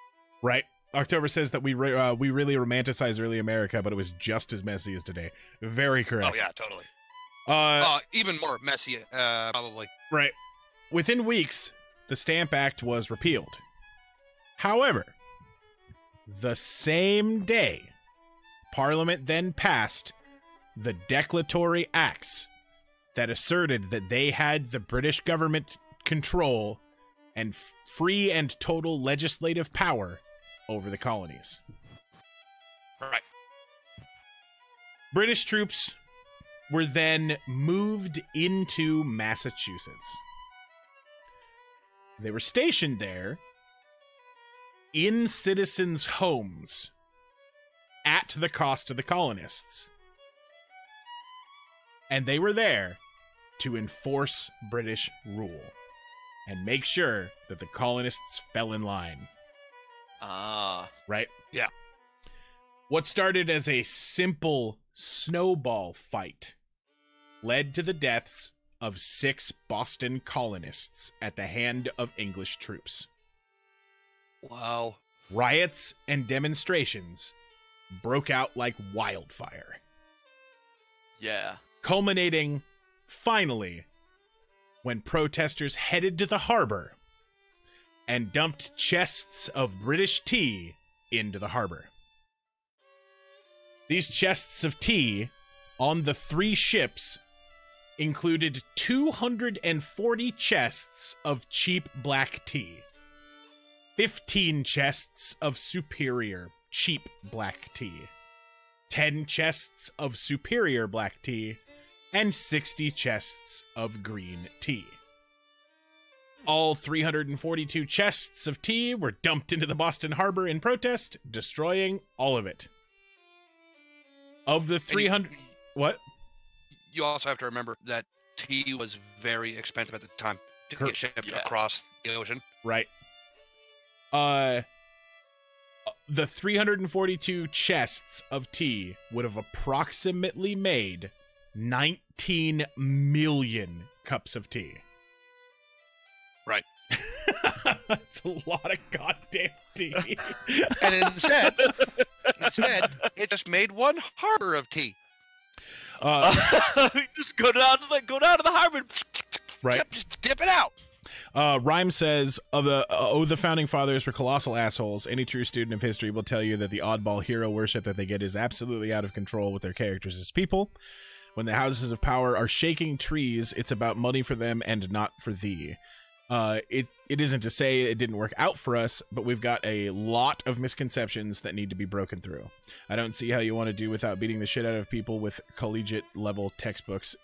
Right. October says that we really romanticize early America, but it was just as messy as today. Very correct. Oh yeah, totally. Even more messy, probably. Right. Within weeks, the Stamp Act was repealed. However, the same day, Parliament then passed the Declaratory Acts that asserted that they had the British government control and free and total legislative power over the colonies. Right. British troops were then moved into Massachusetts. They were stationed there in citizens' homes at the cost of the colonists. And they were there to enforce British rule and make sure that the colonists fell in line. Right? Yeah. What started as a simple snowball fight led to the deaths of 6 Boston colonists at the hand of English troops. Wow. Riots and demonstrations broke out like wildfire. Yeah. Culminating, finally, when protesters headed to the harbor and dumped chests of British tea into the harbor. These chests of tea on the 3 ships included 240 chests of cheap black tea, 15 chests of superior cheap black tea, 10 chests of superior black tea, and 60 chests of green tea. All 342 chests of tea were dumped into the Boston Harbor in protest, destroying all of it. Of the 300... What? You also have to remember that tea was very expensive at the time to get shipped across the ocean. Right. The 342 chests of tea would have approximately made 19 million cups of tea. Right. That's a lot of goddamn tea. And instead, it just made 1 harbor of tea. Just go down to the harbor. Right. Yep, just dip it out. Rhyme says, the founding fathers were colossal assholes. Any true student of history will tell you that the oddball hero worship that they get is absolutely out of control with their characters as people. When the houses of power are shaking trees, it's about money for them and not for thee. It isn't to say it didn't work out for us, but we've got a lot of misconceptions that need to be broken through. I don't see how you want to do without beating the shit out of people with collegiate level textbooks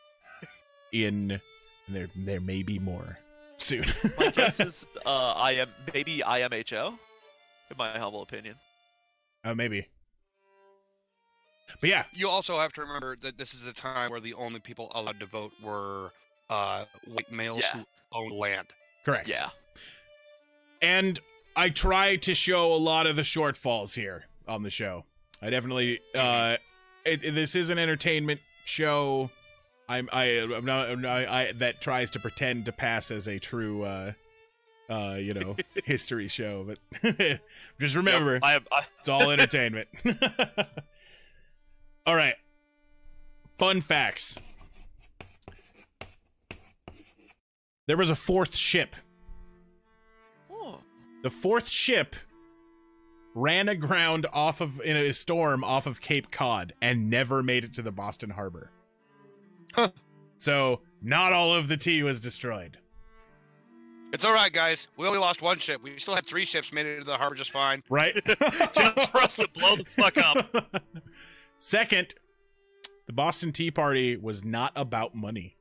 in there may be more soon. My guess is IMHO, in my humble opinion. Maybe. But yeah. You also have to remember that this is a time where the only people allowed to vote were white males who owned land. Correct. Yeah. And I try to show a lot of the shortfalls here on the show. I definitely this is an entertainment show. I'm not that tries to pretend to pass as a true history show, but just remember, it's all entertainment. All right. Fun facts. There was a 4th ship. Oh. The 4th ship ran aground in a storm off of Cape Cod and never made it to the Boston Harbor. Huh. So not all of the tea was destroyed. It's all right, guys. We only lost one ship. We still had 3 ships made it to the harbor just fine. Right? Just for us to blow the fuck up. Second, the Boston Tea Party was not about money.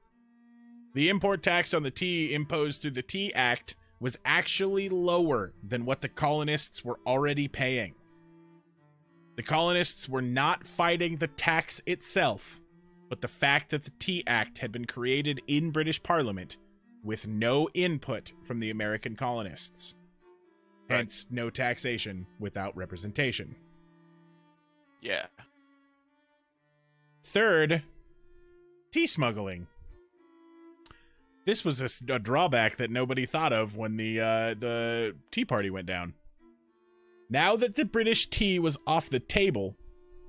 The import tax on the tea imposed through the Tea Act was actually lower than what the colonists were already paying. The colonists were not fighting the tax itself, but the fact that the Tea Act had been created in British Parliament with no input from the American colonists. Hence, no taxation without representation. Yeah. Third, tea smuggling. This was a drawback that nobody thought of when the Tea Party went down. Now that the British tea was off the table,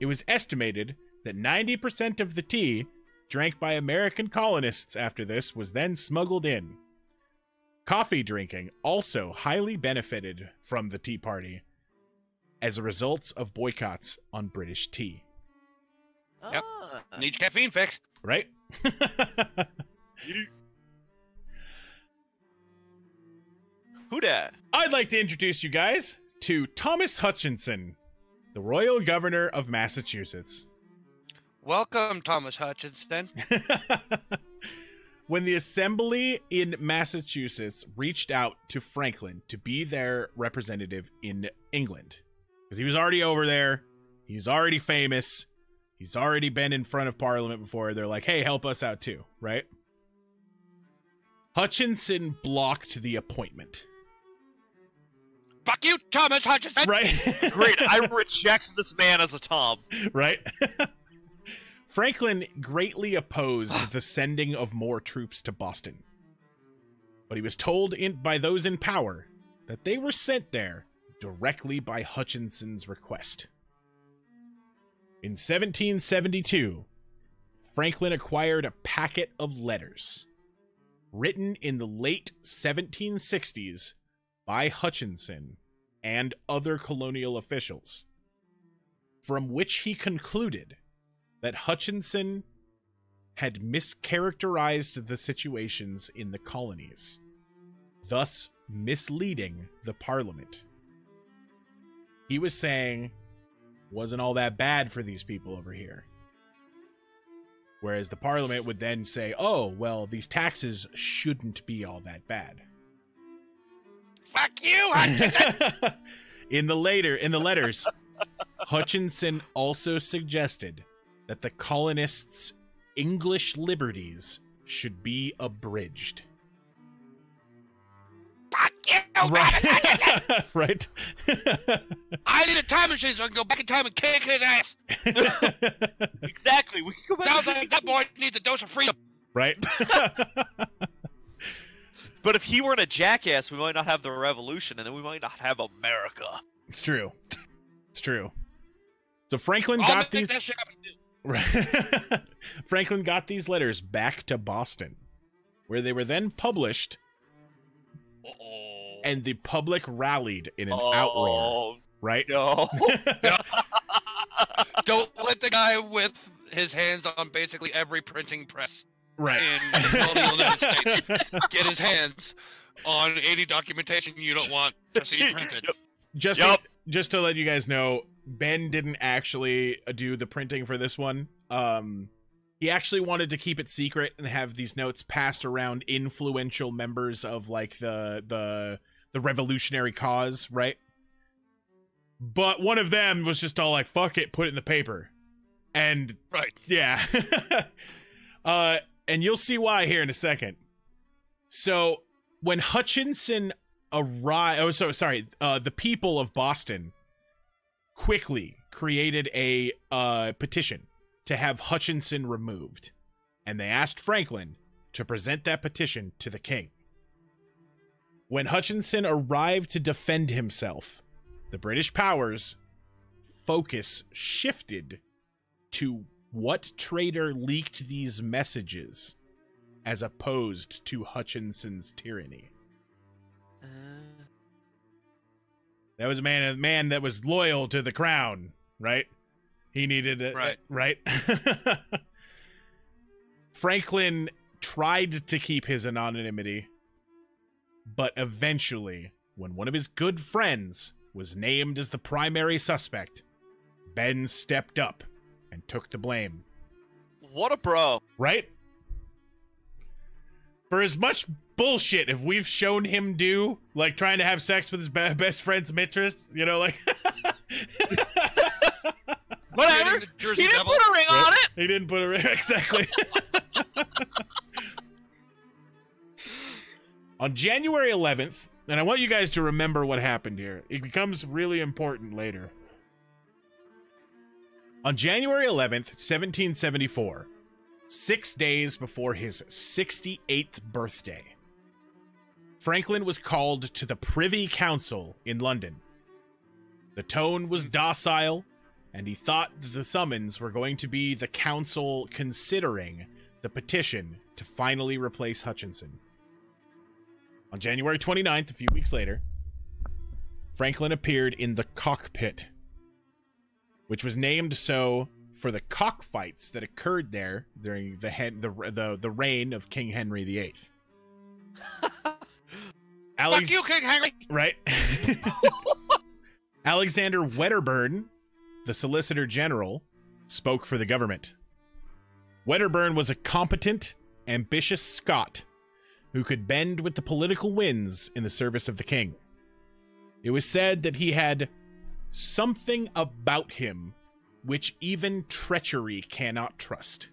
it was estimated that 90% of the tea drank by American colonists after this was then smuggled in. Coffee drinking also highly benefited from the Tea Party as a result of boycotts on British tea. Yep. Ah. Need your caffeine fix. Right? Who dat? I'd like to introduce you guys to Thomas Hutchinson, the Royal Governor of Massachusetts. Welcome, Thomas Hutchinson. When the Assembly in Massachusetts reached out to Franklin to be their representative in England, because he was already over there, he's already famous, he's already been in front of Parliament before, they're like, hey, help us out too, right? Hutchinson blocked the appointment. Fuck you, Thomas Hutchinson. Right? Great, I reject this man as a Tom. Right? Franklin greatly opposed the sending of more troops to Boston. But he was told by those in power that they were sent there directly by Hutchinson's request. In 1772, Franklin acquired a packet of letters written in the late 1760s by Hutchinson and other colonial officials, from which he concluded that Hutchinson had mischaracterized the situations in the colonies, thus misleading the Parliament. He was saying, wasn't all that bad for these people over here. Whereas the Parliament would then say, oh, well, these taxes shouldn't be all that bad. Fuck you, Hutchinson. In the letters, Hutchinson also suggested that the colonists' English liberties should be abridged. Fuck you, Right. Right. I need a time machine so I can go back in time and kick his ass. Exactly. We can go back. Sounds like that boy needs a dose of freedom. Right. But if he weren't a jackass, we might not have the revolution, and then we might not have America. It's true. It's true. So Franklin I'll got make these. that shit happen, too. Right. Franklin got these letters back to Boston, where they were then published, Uh-oh. and the public rallied in an outroar. Right? No. Don't let the guy with his hands on basically every printing press Right. in the United States get his hands on any documentation you don't want to see printed. Just to let you guys know, Ben didn't actually do the printing for this one. He actually wanted to keep it secret and have these notes passed around influential members of like the revolutionary cause, right? But one of them was just all like, fuck it, put it in the paper. And Right. yeah. And you'll see why here in a second. So when Hutchinson arrived, the people of Boston quickly created a petition to have Hutchinson removed, and they asked Franklin to present that petition to the king. When Hutchinson arrived to defend himself, the British powers' focus shifted to what traitor leaked these messages, as opposed to Hutchinson's tyranny. That was a man that was loyal to the crown, right? He needed it, right? Franklin tried to keep his anonymity, But eventually, when one of his good friends was named as the primary suspect, Ben stepped up and took the blame. What a bro. Right? For as much bullshit if we've shown him do, like trying to have sex with his best friend's mistress, you know, like... Whatever. He didn't put a ring on it. He didn't put a ring, exactly. On January 11th, and I want you guys to remember what happened here. It becomes really important later. On January 11th, 1774, 6 days before his 68th birthday, Franklin was called to the Privy Council in London. The tone was docile, and he thought that the summons were going to be the council considering the petition to finally replace Hutchinson. On January 29th, a few weeks later, Franklin appeared in the Cockpit, which was named so for the cockfights that occurred there during the reign of King Henry VIII. Fuck you, King Henry! Right? Alexander Wedderburn, the Solicitor General, spoke for the government. Wedderburn was a competent, ambitious Scot who could bend with the political winds in the service of the king. It was said that he had something about him which even treachery cannot trust.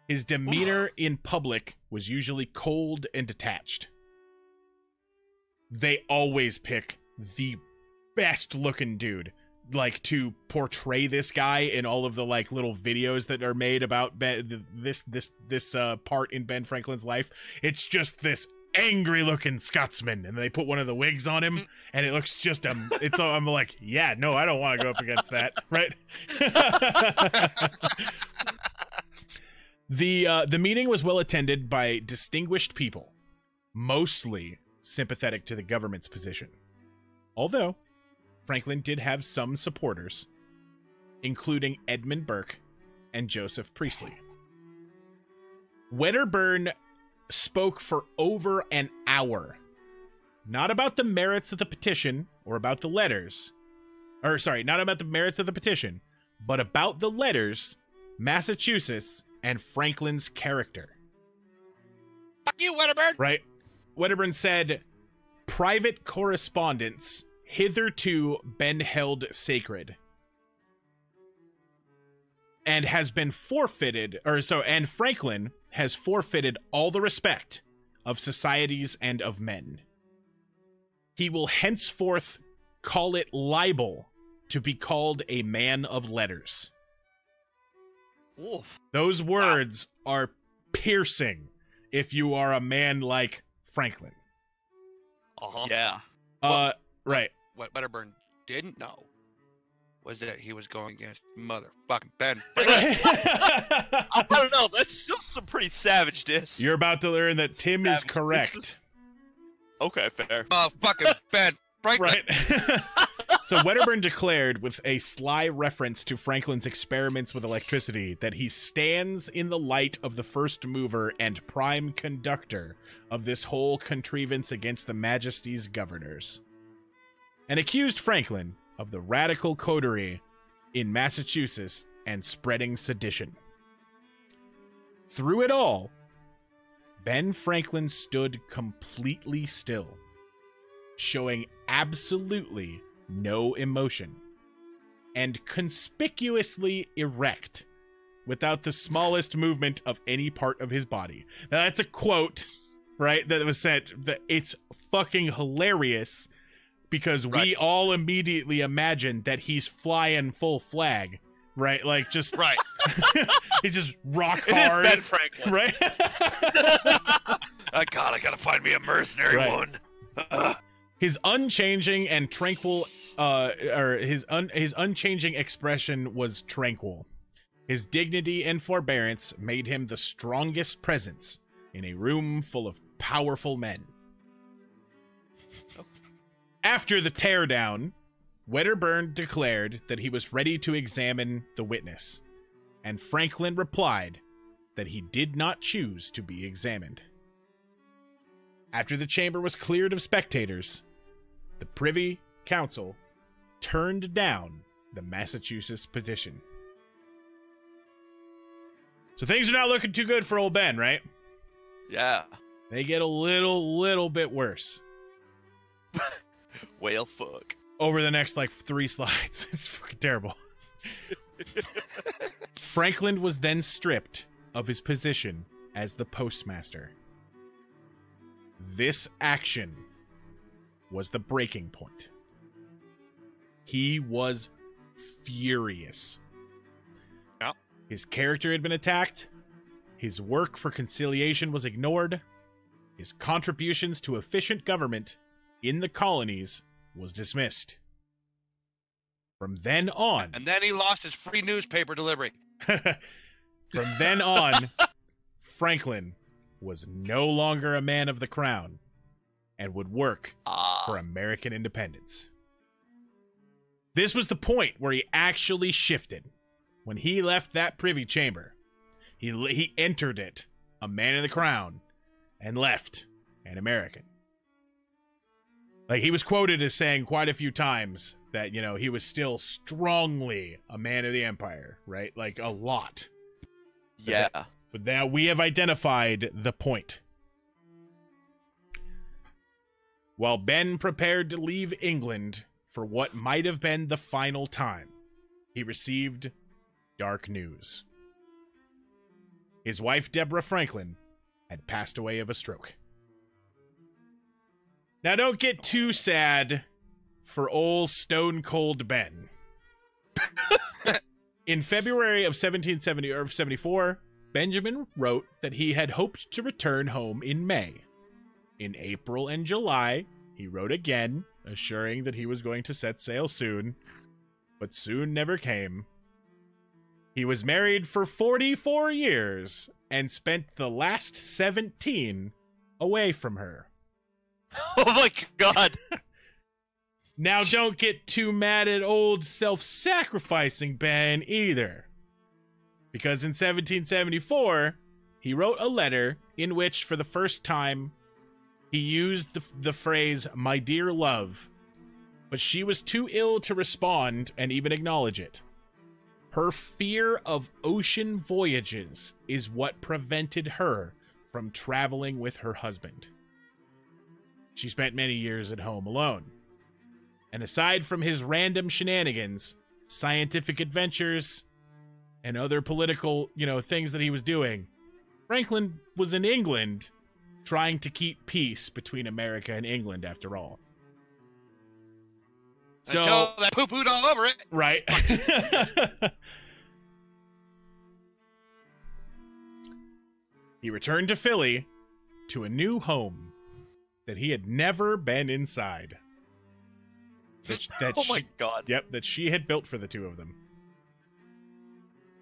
His demeanor in public was usually cold and detached. They always pick the best looking dude, like, to portray this guy in all of the like little videos that are made about this part in Ben Franklin's life. It's just this angry looking Scotsman, and they put one of the wigs on him, and it looks just I'm like, yeah, no, I don't want to go up against that, right? The meeting was well attended by distinguished people, mostly sympathetic to the government's position. Although Franklin did have some supporters, including Edmund Burke and Joseph Priestley. Wedderburn spoke for over an hour, not about the merits of the petition or about the letters, not about the merits of the petition, but about the letters, Massachusetts, and Franklin's character. Fuck you, Wedderburn! Right? Wedderburn said, private correspondence hitherto been held sacred and has been forfeited, and Franklin has forfeited all the respect of societies and of men. He will henceforth call it libel to be called a man of letters. Oof. Those words are piercing if you are a man like Franklin. Uh-huh. Yeah. Right. What Wedderburn didn't know was that he was going against motherfucking Ben. I don't know. That's still some pretty savage diss. You're about to learn that Tim is correct. Okay, fair. Motherfucking Ben Franklin. Right. So Wedderburn declared, with a sly reference to Franklin's experiments with electricity, that he stands in the light of the first mover and prime conductor of this whole contrivance against the Majesty's governors, and accused Franklin of the radical coterie in Massachusetts and spreading sedition. Through it all, Ben Franklin stood completely still, showing absolutely no emotion, and conspicuously erect, without the smallest movement of any part of his body. Now, that's a quote, right, that was said. That it's fucking hilarious, because we all immediately imagine that he's flying full flag, right? Like, just... Right. He's just rock hard. It is Ben Franklin. Right? I gotta find me a mercenary one. His unchanging and tranquil... his unchanging expression was tranquil. His dignity and forbearance made him the strongest presence in a room full of powerful men. After the teardown, Wedderburn declared that he was ready to examine the witness, and Franklin replied that he did not choose to be examined. After the chamber was cleared of spectators, the Privy Council turned down the Massachusetts petition. So things are not looking too good for old Ben, right? Yeah. They get a little bit worse. Well, fuck. Over the next, 3 slides. It's fucking terrible. Franklin was then stripped of his position as the postmaster. This action was the breaking point. He was furious. Yeah. His character had been attacked. His work for conciliation was ignored. His contributions to efficient government in the colonies was dismissed. From then on... And then he lost his free newspaper delivery. From then on, Franklin was no longer a man of the crown and would work for American independence. This was the point where he actually shifted. When he left that privy chamber, he entered it a man of the crown and left an American. He was quoted as saying quite a few times that, he was still strongly a man of the empire, right? A lot. Yeah. But now we have identified the point. While Ben prepared to leave England for what might have been the final time, he received dark news. His wife, Deborah Franklin, had passed away of a stroke. Now, don't get too sad for old Stone Cold Ben. In February of 74, Benjamin wrote that he had hoped to return home in May. In April and July, he wrote again, assuring that he was going to set sail soon, but soon never came. He was married for 44 years and spent the last 17 away from her. Oh my god. Now, don't get too mad at old self-sacrificing Ben either. Because in 1774, he wrote a letter in which, for the first time, he used the phrase, "my dear love," but she was too ill to respond and even acknowledge it. Her fear of ocean voyages is what prevented her from traveling with her husband. She spent many years at home alone. And aside from his random shenanigans, scientific adventures, and other political, things that he was doing, Franklin was in England trying to keep peace between America and England, after all. So, until that poo-pooed all over it. Right. He returned to Philly to a new home that he had never been inside. Oh my god. Yep, that she had built for the two of them.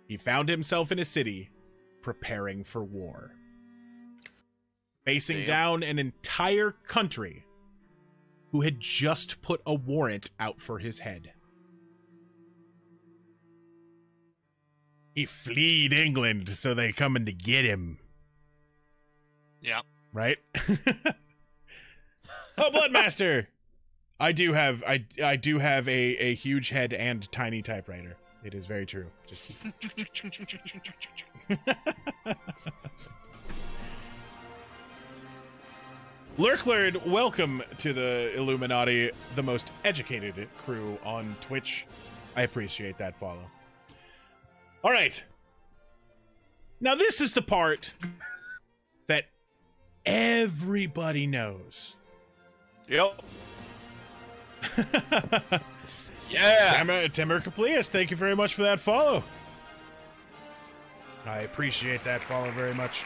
He found himself in a city preparing for war. Facing down an entire country who had just put a warrant out for his head. He fled England, so they coming to get him. Yeah. Right? Oh, Bloodmaster! I do have a huge head and tiny typewriter. It is very true. Just... Lurklord, welcome to the Illuminati, the most educated crew on Twitch. I appreciate that follow. All right. Now this is the part that everybody knows. Yep. Yeah. Timur Caplius, thank you very much for that follow. I appreciate that follow very much.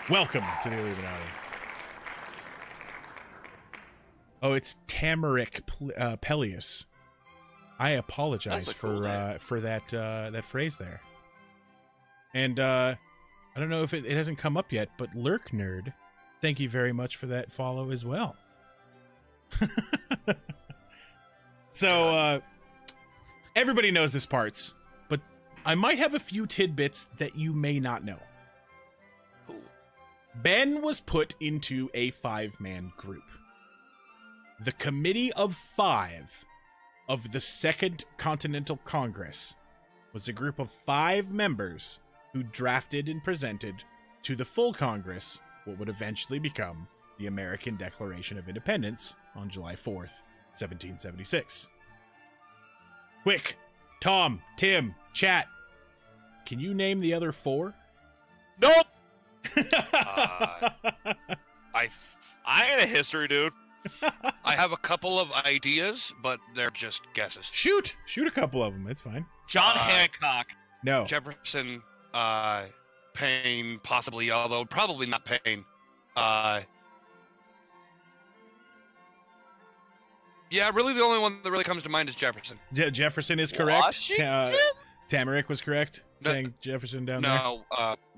Welcome to the Illuminati. Oh, it's Tamaric Peleus. I apologize for that phrase there. And I don't know if it hasn't come up yet, but Lurk Nerd, thank you very much for that follow as well. So everybody knows this parts, but I might have a few tidbits that you may not know. Cool. Ben was put into a 5-man group. The Committee of Five of the Second Continental Congress was a group of 5 members who drafted and presented to the full Congress what would eventually become the American Declaration of Independence on July 4th, 1776. Quick, Tom, Tim, chat, can you name the other 4? Nope. I ain't a history dude. I have a couple of ideas, but they're just guesses. Shoot a couple of them. That's fine. John Hancock. No. Jefferson, Paine, possibly, although probably not Paine. Yeah, really the only one that really comes to mind is Jefferson. Jefferson is correct. Washington? Tamarick was correct, saying Jefferson down there. No,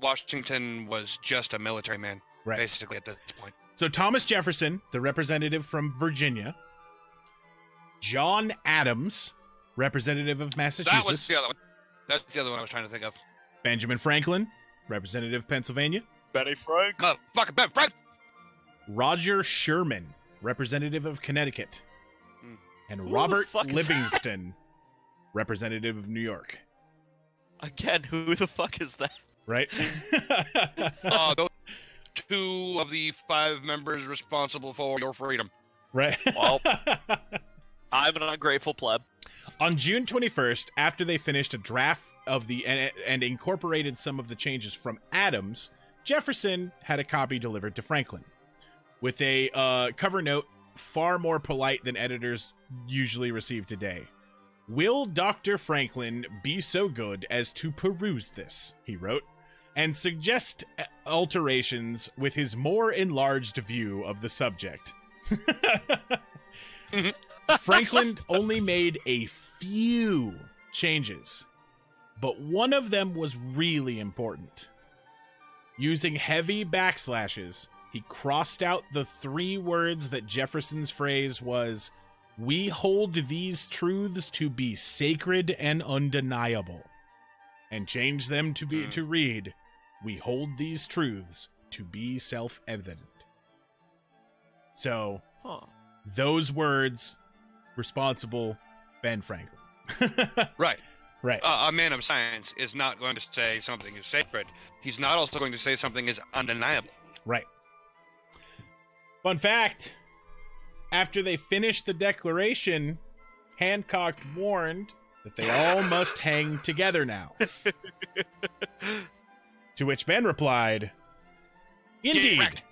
Washington was just a military man, Right. basically, at this point. So Thomas Jefferson, the representative from Virginia. John Adams, representative of Massachusetts. That was the other one. That's the other one I was trying to think of. Benjamin Franklin, representative of Pennsylvania. Betty Frank. Fucking Ben Frank! Roger Sherman, representative of Connecticut. Hmm. And Who Robert the fuck is Livingston, representative of New York. Again, who the fuck is that? Right? Those 2 of the 5 members responsible for your freedom. Right. Well, I'm an ungrateful pleb. On June 21st, after they finished a draft of the and incorporated some of the changes from Adams, Jefferson had a copy delivered to Franklin with a cover note far more polite than editors usually receive today. "Will Dr. Franklin be so good as to peruse this," he wrote, "and suggest alterations with his more enlarged view of the subject." Franklin only made a few changes, but one of them was really important. Using heavy backslashes, he crossed out the 3 words that Jefferson's phrase was, "We hold these truths to be sacred and undeniable," and changed them to read, "We hold these truths to be self-evident." So, those words, responsible, Ben Franklin. Right. Right. A man of science is not going to say something is sacred. He's not also going to say something is undeniable. Right. Fun fact, after they finished the Declaration, Hancock warned that they all must hang together now. To which Ben replied, "Indeed, Correct.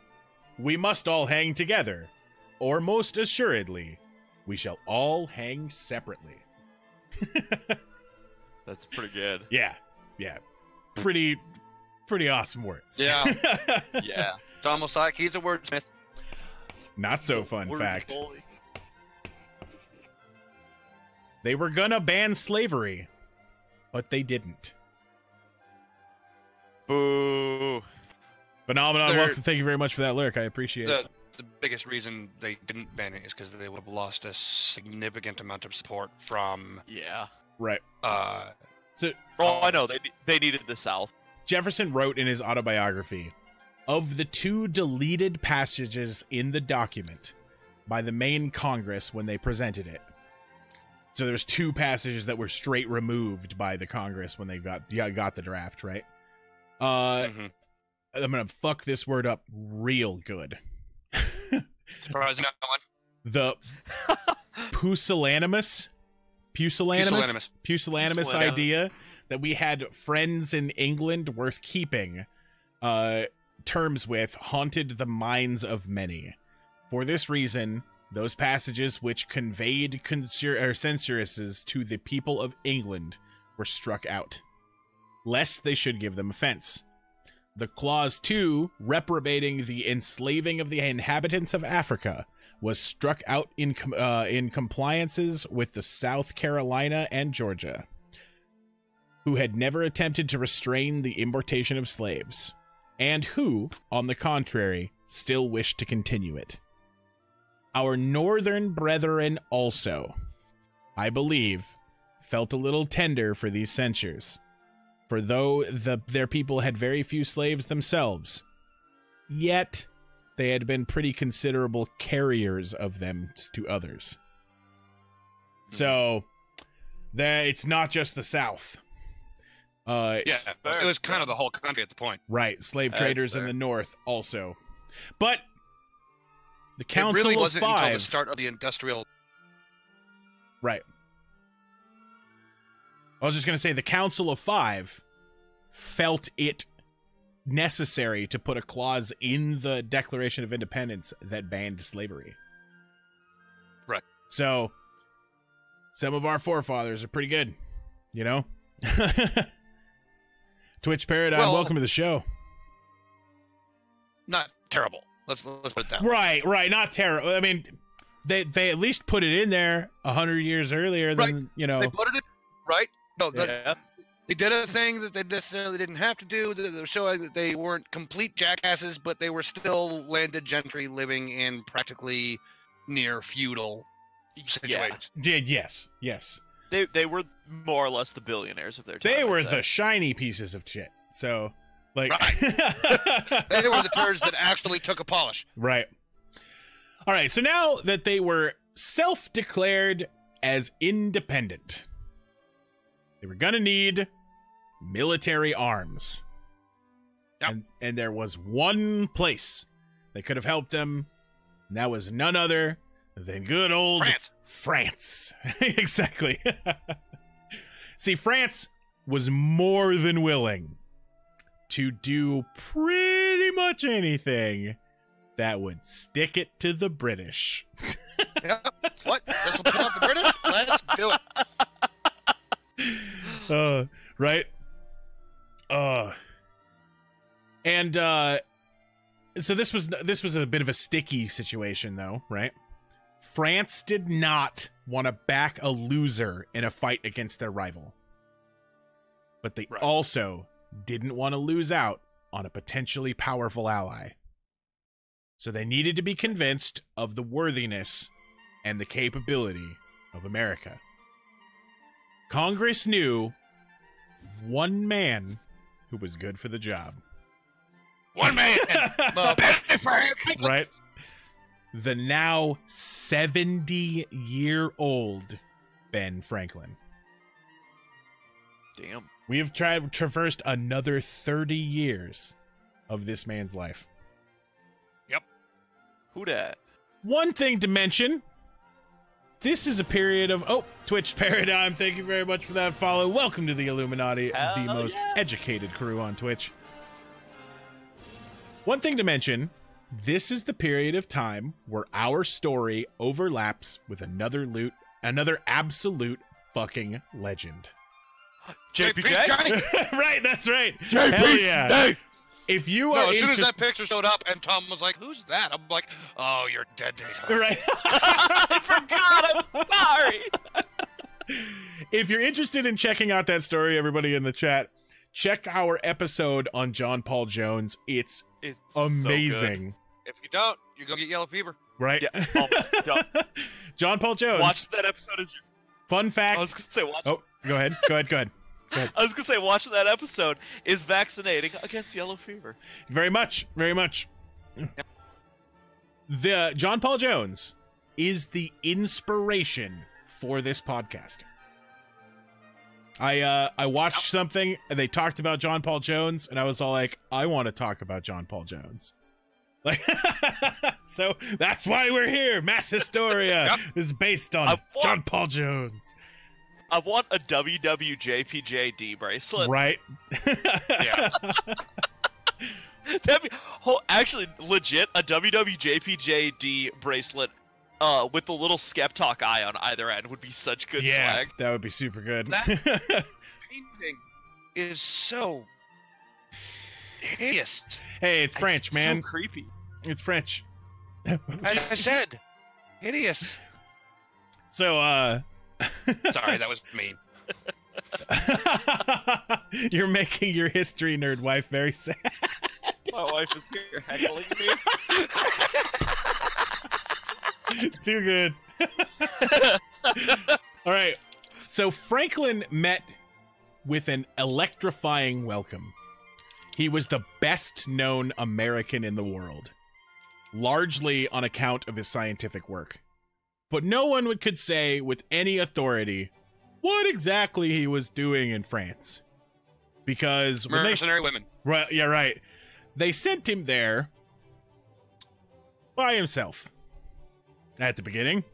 we must all hang together, or most assuredly, we shall all hang separately." That's pretty good. Yeah. Pretty awesome words. Yeah. Yeah. It's almost like he's a wordsmith. Not so fun Word fact. bully. They were gonna ban slavery, but they didn't. Boo. Phenomenon, They're- welcome. Thank you very much for that lyric. I appreciate it. The biggest reason they didn't ban it is because they would have lost a significant amount of support from Yeah. Right. So Oh, I know. They needed the South. Jefferson wrote in his autobiography, "Of the 2 deleted passages in the document by the main Congress when they presented it." So there's 2 passages that were straight removed by the Congress when they got the draft, right? Mhm. I'm gonna fuck this word up real good. Surprising no one. The pusillanimous Pusillanimous. idea that we had friends in England worth keeping terms with haunted the minds of many. For this reason, those passages which conveyed censuruses to the people of England were struck out, lest they should give them offense. The clause 2, reprobating the enslaving of the inhabitants of Africa, was struck out in compliances with the South Carolina and Georgia, who had never attempted to restrain the importation of slaves, and who, on the contrary, still wished to continue it. Our northern brethren also, I believe, felt a little tender for these censures. For though their people had very few slaves themselves, yet they had been pretty considerable carriers of them to others. So, it's not just the South. Yeah, it was kind of the whole country at the point. Right, slave traders in the North also. But the Council it really of wasn't Five... until the start of the industrial... Right. I was just going to say, the Council of Five felt it necessary to put a clause in the Declaration of Independence that banned slavery. Right. So, some of our forefathers are pretty good, you know? Twitch Paradigm, welcome to the show. Not terrible. Let's put it that way. Right, not terrible. I mean, they at least put it in there 100 years earlier than, you know. They put it in, right? No, they did a thing that they necessarily didn't have to do. They were showing that they weren't complete jackasses, but they were still landed gentry living in practically near feudal situations. Yeah, yes. They were more or less the billionaires of their time. They were the shiny pieces of shit. So, like... Right. They were the turds that actually took a polish. Right. All right, so now that they were self-declared as independent, they were going to need military arms. Yep. And there was one place that could have helped them, and that was none other than good old France. Exactly. See, France was more than willing to do pretty much anything that would stick it to the British. Yep. What? This will put off the British? Let's do it. Right? And so this was a bit of a sticky situation, though, right? France did not want to back a loser in a fight against their rival. But they also didn't want to lose out on a potentially powerful ally. So they needed to be convinced of the worthiness and the capability of America. Congress knew one man who was good for the job. One man! Right? The now 70-year-old Ben Franklin. Damn. We have traversed another 30 years of this man's life. Yep. Who dat? One thing to mention. This is a period of... Oh, Twitch Paradigm, thank you very much for that follow. Welcome to the Illuminati, the most educated crew on Twitch. One thing to mention, this is the period of time where our story overlaps with another absolute fucking legend. JPJ? Right, that's right. JP, hell yeah. Dave. If you are as soon as that picture showed up and Tom was like, who's that? I'm like, oh, you're dead, Dave. Right. I forgot. I'm sorry. If you're interested in checking out that story, everybody in the chat, check our episode on John Paul Jones. It's amazing. So if you don't, you're going to get yellow fever. Right? Yeah. John Paul Jones. Watch that episode as your... Fun fact. I was going to say watch... Oh, go ahead. I was going to say watching that episode is vaccinating against yellow fever. Very much. The John Paul Jones is the inspiration for this podcast. I watched something and they talked about John Paul Jones and I was all like, I want to talk about John Paul Jones. Like, so that's why we're here. Mass Historia is based on John Paul Jones. I want a WWJPJD bracelet. Right. Yeah. That'd be actually legit a WWJPJD bracelet with the little Skeptalk eye on either end would be such good swag. That would be super good. That painting is so hideous. Hey, it's French, man. So creepy. It's French. As I said, hideous. So, sorry, that was mean. You're making your history nerd wife very sad. My wife is here heckling me. Too good. All right. So Franklin met with an electrifying welcome. He was the best known American in the world, largely on account of his scientific work. But no one could say with any authority what exactly he was doing in France. Because mercenary women. Right, yeah, right. They sent him there by himself at the beginning.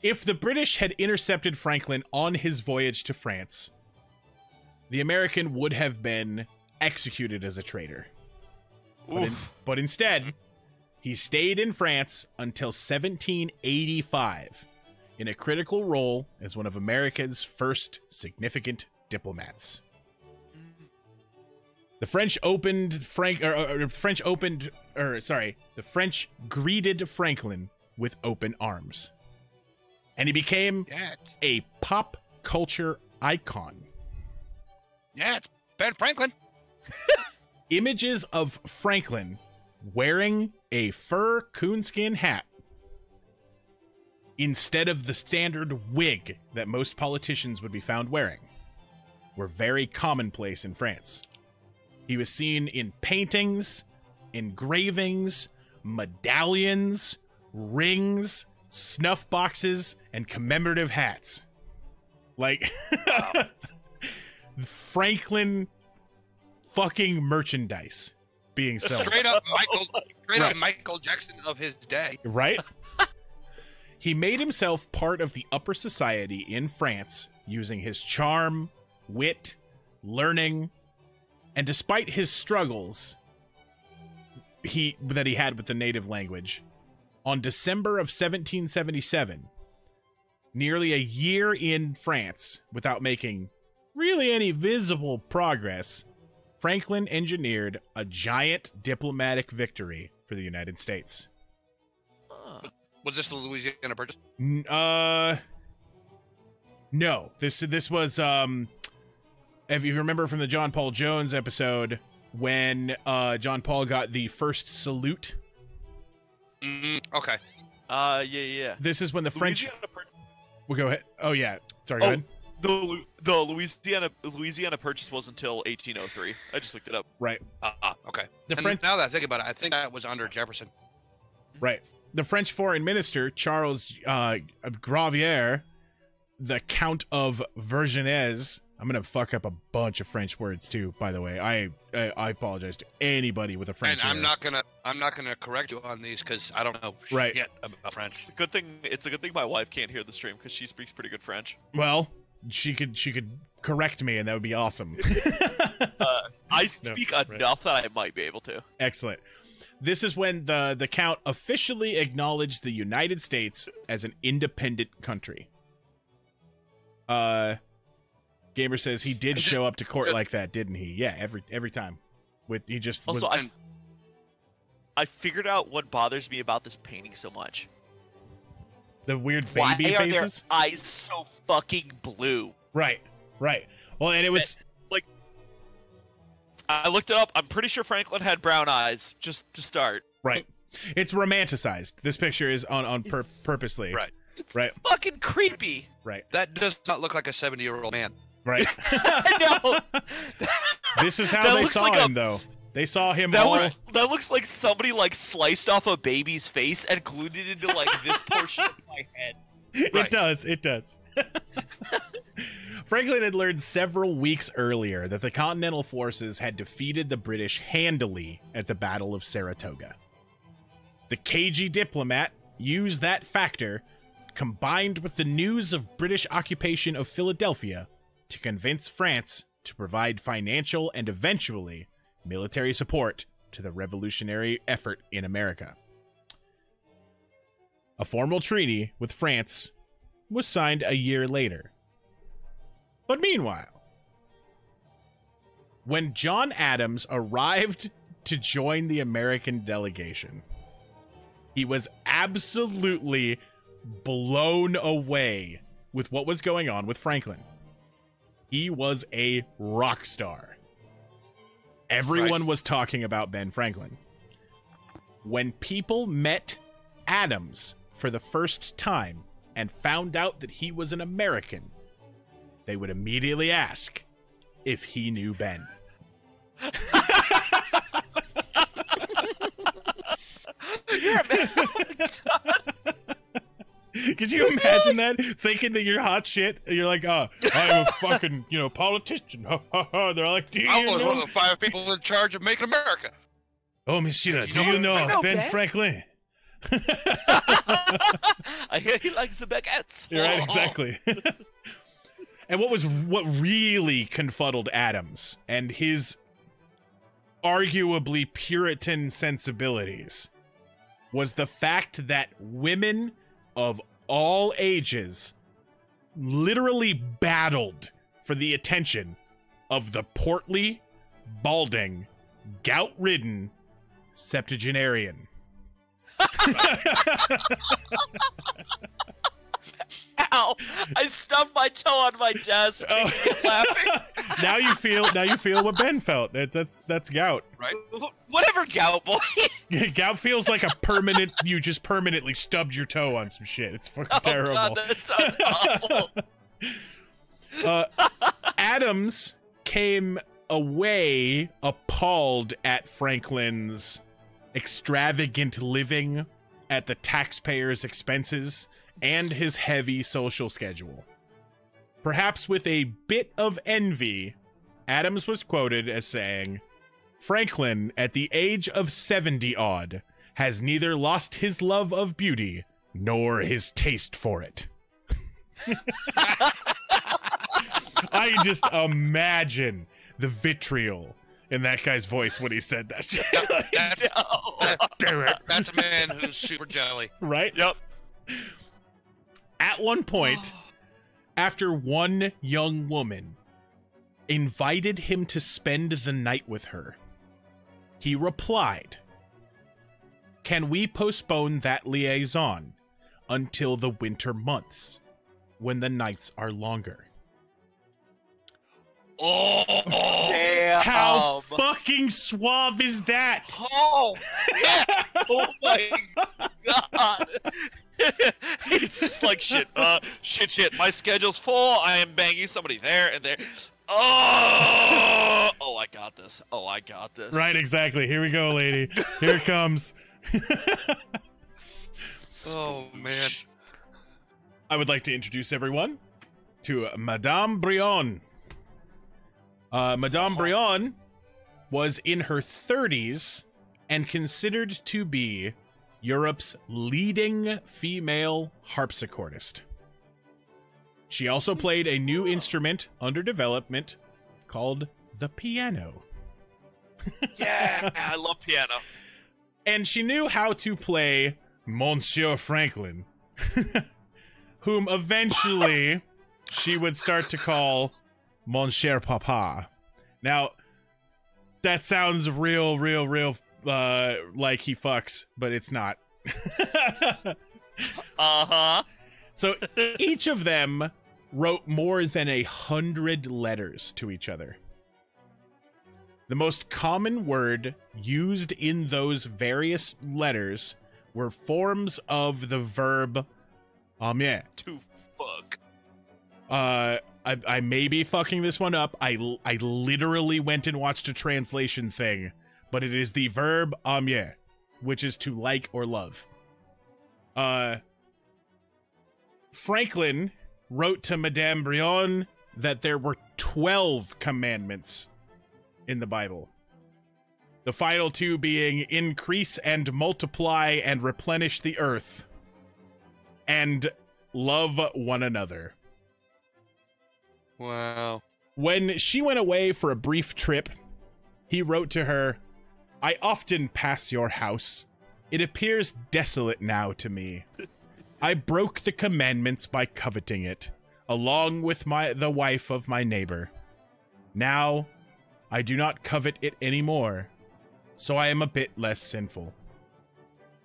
If the British had intercepted Franklin on his voyage to France, the American would have been executed as a traitor. But instead, he stayed in France until 1785 in a critical role as one of America's first significant diplomats. The French greeted Franklin with open arms. And he became a pop culture icon. Yeah, it's Ben Franklin. Images of Franklin wearing a fur coonskin hat instead of the standard wig that most politicians would be found wearing were very commonplace in France. He was seen in paintings, engravings, medallions, rings, snuff boxes, and commemorative hats. Like, Franklin fucking merchandise being sold. Straight up Michael Jackson of his day. Right? He made himself part of the upper society in France using his charm, wit, learning, and despite his struggles that he had with the native language, on December of 1777, nearly a year in France without making really any visible progress, Franklin engineered a giant diplomatic victory for the United States. Was this the Louisiana Purchase? No. This was if you remember from the John Paul Jones episode when John Paul got the first salute. Okay. Yeah. This is when the French. Louisiana We'll go ahead. Oh yeah. Sorry. Go ahead. The Louisiana Purchase was until 1803. I just looked it up. Right. Okay. The And French. now that I think about it, I think that was under Jefferson. Right. The French foreign minister, Charles Gravier, the Count of Vergennes. I'm going to fuck up a bunch of French words, too, by the way. I apologize to anybody with a French And ear. I'm not gonna correct you on these because I don't know Right. shit about French. It's a good thing my wife can't hear the stream because she speaks pretty good French. Well, she could correct me, and that would be awesome. I speak enough that I might be able to. Excellent. This is when the Count officially acknowledged the United States as an independent country. Gamer says he did show up to court like that, didn't he? Yeah, every time. He just Also, I figured out what bothers me about this painting so much. the weird Why baby are their faces. eyes so fucking blue? Right. Well, and it was Like, I looked it up. I'm pretty sure Franklin had brown eyes, just to start. right. It's romanticized. This picture is on purposely. Right. It's Right. fucking creepy. Right. That does not look like a 70-year-old man. Right. No. This is how That they looks saw like him, though. They saw him That all. that looks like somebody like sliced off a baby's face and glued it into like this portion of my head. It does. Franklin had learned several weeks earlier that the Continental forces had defeated the British handily at the Battle of Saratoga. The cagey diplomat used that factor, combined with the news of British occupation of Philadelphia, to convince France to provide financial and eventually military support to the revolutionary effort in America. A formal treaty with France was signed a year later. But meanwhile, when John Adams arrived to join the American delegation, he was absolutely blown away with what was going on with Franklin. He was a rock star. Everyone was talking about Ben Franklin. When people met Adams for the first time and found out that he was an American, they would immediately ask, if he knew Ben. You're a man. Oh my God. Could you imagine that? Thinking that you're hot shit, and you're like, oh, I'm a fucking, politician. They're like, do you I was know? one of the 5 people in charge of making America. Oh, Monsieur, do you know Ben Franklin? I hear he likes the baguettes. You're right, exactly. And what really confuddled Adams and his arguably Puritan sensibilities was the fact that women of all ages literally battled for the attention of the portly, balding, gout-ridden septuagenarian. Ow! I stubbed my toe on my desk. Oh. Laughing. Now you feel what Ben felt. That's gout. Right? Whatever, gout boy. Gout feels like you just permanently stubbed your toe on some shit. It's fucking terrible. God, that sounds awful. Adams came away appalled at Franklin's extravagant living at the taxpayers' expenses and his heavy social schedule. Perhaps with a bit of envy, Adams was quoted as saying, "Franklin, at the age of 70-odd, has neither lost his love of beauty nor his taste for it." I can just imagine the vitriol in that guy's voice when he said that shit. That's a man who's super jelly. Right? Yep. At one point, after one young woman invited him to spend the night with her, he replied, "Can we postpone that liaison until the winter months, when the nights are longer?" Oh, Damn. How fucking suave is that? Oh, yeah. Oh my God. It's just like shit. Shit. My schedule's full. I am banging somebody there and there. Oh, I got this. Right, exactly. Here we go, lady. Here it comes. Oh, man. I would like to introduce everyone to Madame Brion. Madame Brion was in her 30s and considered to be Europe's leading female harpsichordist. She also played a new instrument under development called the piano. Yeah, I love piano. And she knew how to play Monsieur Franklin, whom eventually she would start to call Mon cher papa. Now, that sounds real, like he fucks, but it's not. Uh-huh. So each of them wrote more than 100 letters to each other. The most common word used in those various letters were forms of the verb aimer. To fuck. I may be fucking this one up. I literally went and watched a translation thing, but it is the verb aimer, which is to like or love. Franklin wrote to Madame Brion that there were 12 commandments in the Bible. The final two being increase and multiply and replenish the earth, and love one another. Wow. When she went away for a brief trip, he wrote to her, "I often pass your house. It appears desolate now to me. I broke the commandments by coveting it, along with the wife of my neighbor. Now, I do not covet it anymore, so I am a bit less sinful.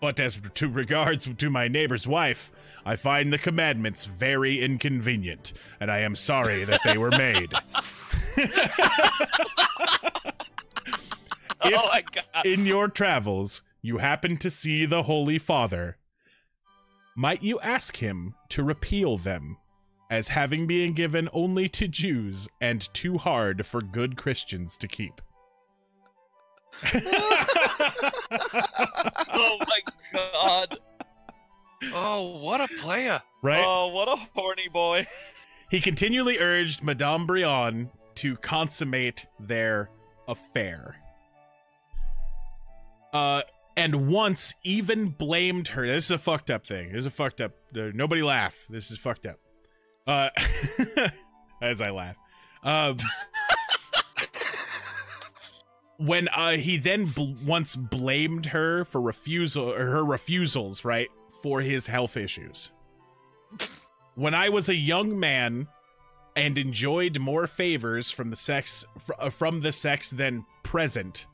But as to regards to my neighbor's wife, I find the commandments very inconvenient, and I am sorry that they were made." If Oh my God. in your travels you happen to see the Holy Father, might you ask him to repeal them, as having been given only to Jews and too hard for good Christians to keep. Oh my god. Oh, what a playa. Right? Oh, what a horny boy. He continually urged Madame Brionne to consummate their affair. And once even blamed her. This is a fucked up thing. This is a fucked up. Nobody laugh. This is fucked up. As I laugh. When he then once blamed her for her refusals, right, for his health issues. When I was a young man and enjoyed more favors from the sex than present,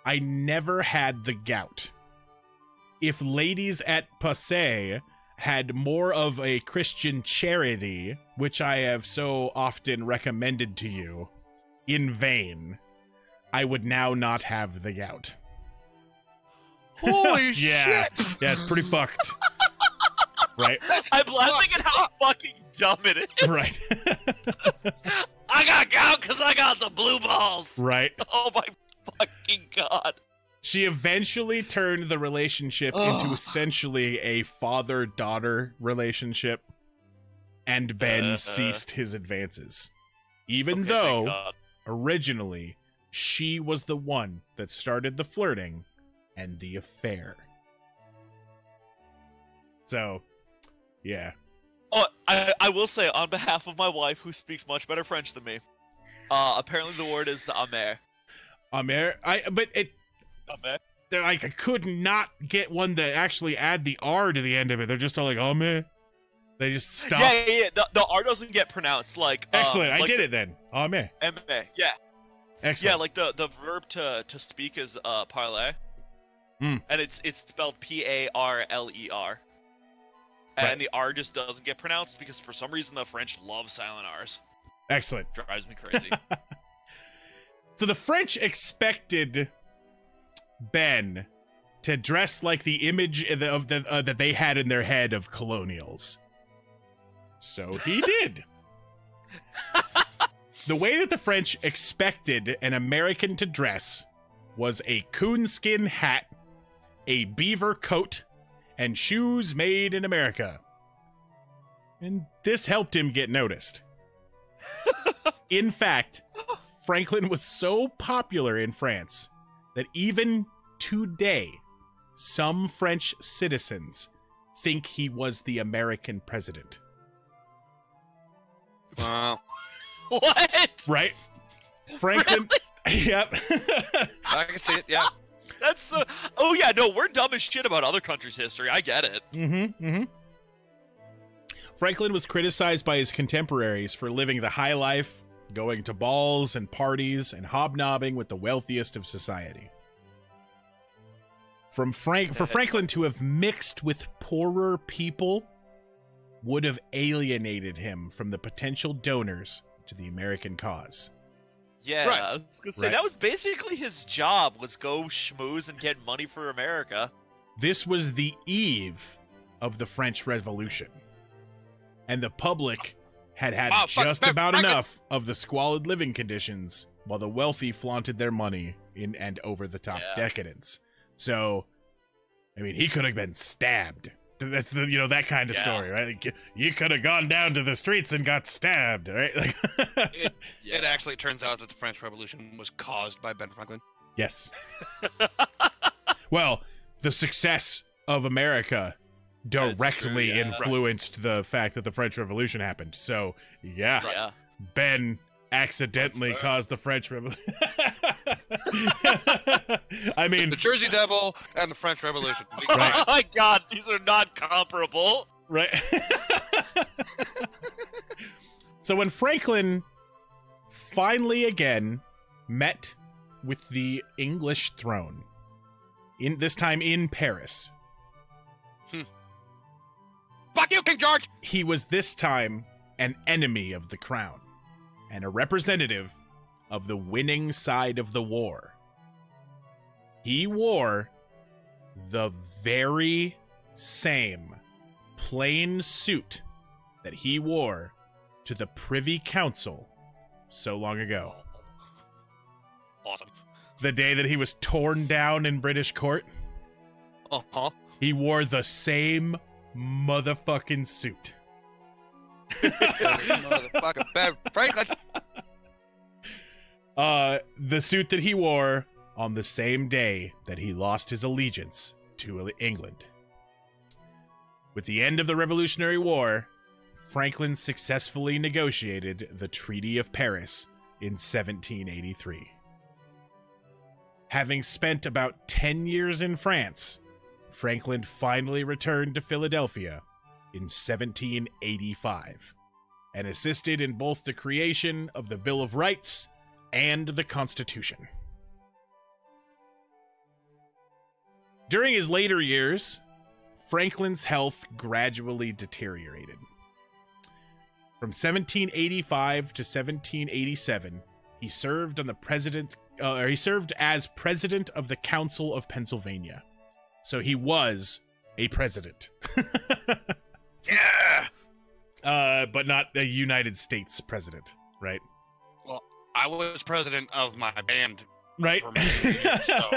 I never had the gout. If ladies at Passé had more of a Christian charity, which I have so often recommended to you, in vain, I would now not have the gout. Holy Yeah. shit! Yeah, it's pretty fucked. Right? I'm laughing at how fucking dumb it is. Right. I got gout because I got the blue balls. Right. Oh my fucking god. She eventually turned the relationship into essentially a father-daughter relationship, and Ben ceased his advances. Even Okay, though, thank God. originally, she was the one that started the flirting and the affair. So, yeah. Oh, I will say, on behalf of my wife, who speaks much better French than me, apparently the word is the amer. Amer, Amer? I could not get one to actually add the R to the end of it. They're just all like, Amer. They just stop. Yeah. The R doesn't get pronounced like. Excellent, I like did it then. Amer. M-A, yeah. Excellent. Yeah, like the verb to speak is parler. Mm. And it's spelled P-A-R-L-E-R. And Right. the R just doesn't get pronounced because for some reason the French love silent R's. Excellent. Drives me crazy. So the French expected Ben to dress like the image that they had in their head of colonials. So he did. The way that the French expected an American to dress was a coonskin hat, a beaver coat, and shoes made in America. And this helped him get noticed. In fact, Franklin was so popular in France that even today, some French citizens think he was the American president. Wow. What? Right? Franklin. Yep. I can see it, yeah. That's so... Oh yeah, no, we're dumb as shit about other countries' history. I get it. Franklin was criticized by his contemporaries for living the high life, going to balls and parties, and hobnobbing with the wealthiest of society. For Franklin to have mixed with poorer people would have alienated him from the potential donors to the American cause. Yeah, Right. I was gonna say, Right. that was basically his job, was go schmooze and get money for America. This was the eve of the French Revolution, and the public had Wow, just fuck, about fuck it. enough of the squalid living conditions, while the wealthy flaunted their money in and over-the-top Yeah. decadence. So, I mean, he could have been stabbed. That's the that kind of Yeah. story, right? Like, you could have gone down to the streets and got stabbed, right? Like, It actually turns out that the French Revolution was caused by Ben Franklin. yes. Well, the success of America directly true, yeah. influenced the fact that the French Revolution happened. So, yeah, Yeah. Ben accidentally That's fair. caused the French Revolution. I mean, The Jersey Devil and the French Revolution. Right. Oh my god, these are not comparable. right? So when Franklin finally again met with the English throne, this time in Paris, Fuck you, King George! he was this time an enemy of the crown and a representative of the winning side of the war. He wore the very same plain suit that he wore to the Privy Council so long ago. Awesome. The day that he was torn down in British court, Uh-huh. he wore the same motherfucking suit. Motherfucking Ben Franklin. The suit that he wore on the same day that he lost his allegiance to England. With the end of the Revolutionary War, Franklin successfully negotiated the Treaty of Paris in 1783. Having spent about 10 years in France, Franklin finally returned to Philadelphia in 1785 and assisted in both the creation of the Bill of Rights and the Constitution. During his later years, Franklin's health gradually deteriorated. From 1785 to 1787, he served on the he served as president of the Council of Pennsylvania. So he was a president. Yeah. But not a United States president, right? Well, I was president of my band. Right. For many years, so.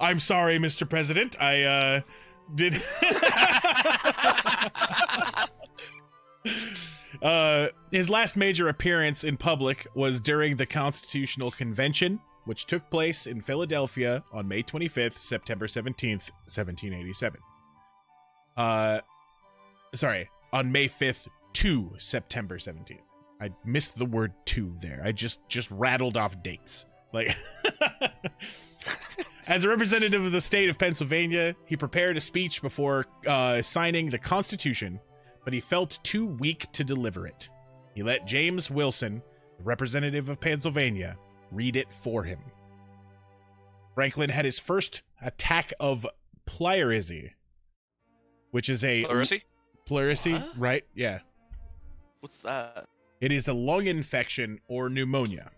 I'm sorry, Mr. President. I did. His last major appearance in public was during the Constitutional Convention, which took place in Philadelphia on May 25th, September 17th, 1787. Sorry, on May 5th to September 17th. I missed the word "to" there. I just rattled off dates. Like, as a representative of the state of Pennsylvania, he prepared a speech before signing the Constitution, but he felt too weak to deliver it. He let James Wilson, the representative of Pennsylvania, read it for him. Franklin had his first attack of pleurisy, which is a... Pleurisy, What? right? Yeah. What's that? It is a lung infection or pneumonia.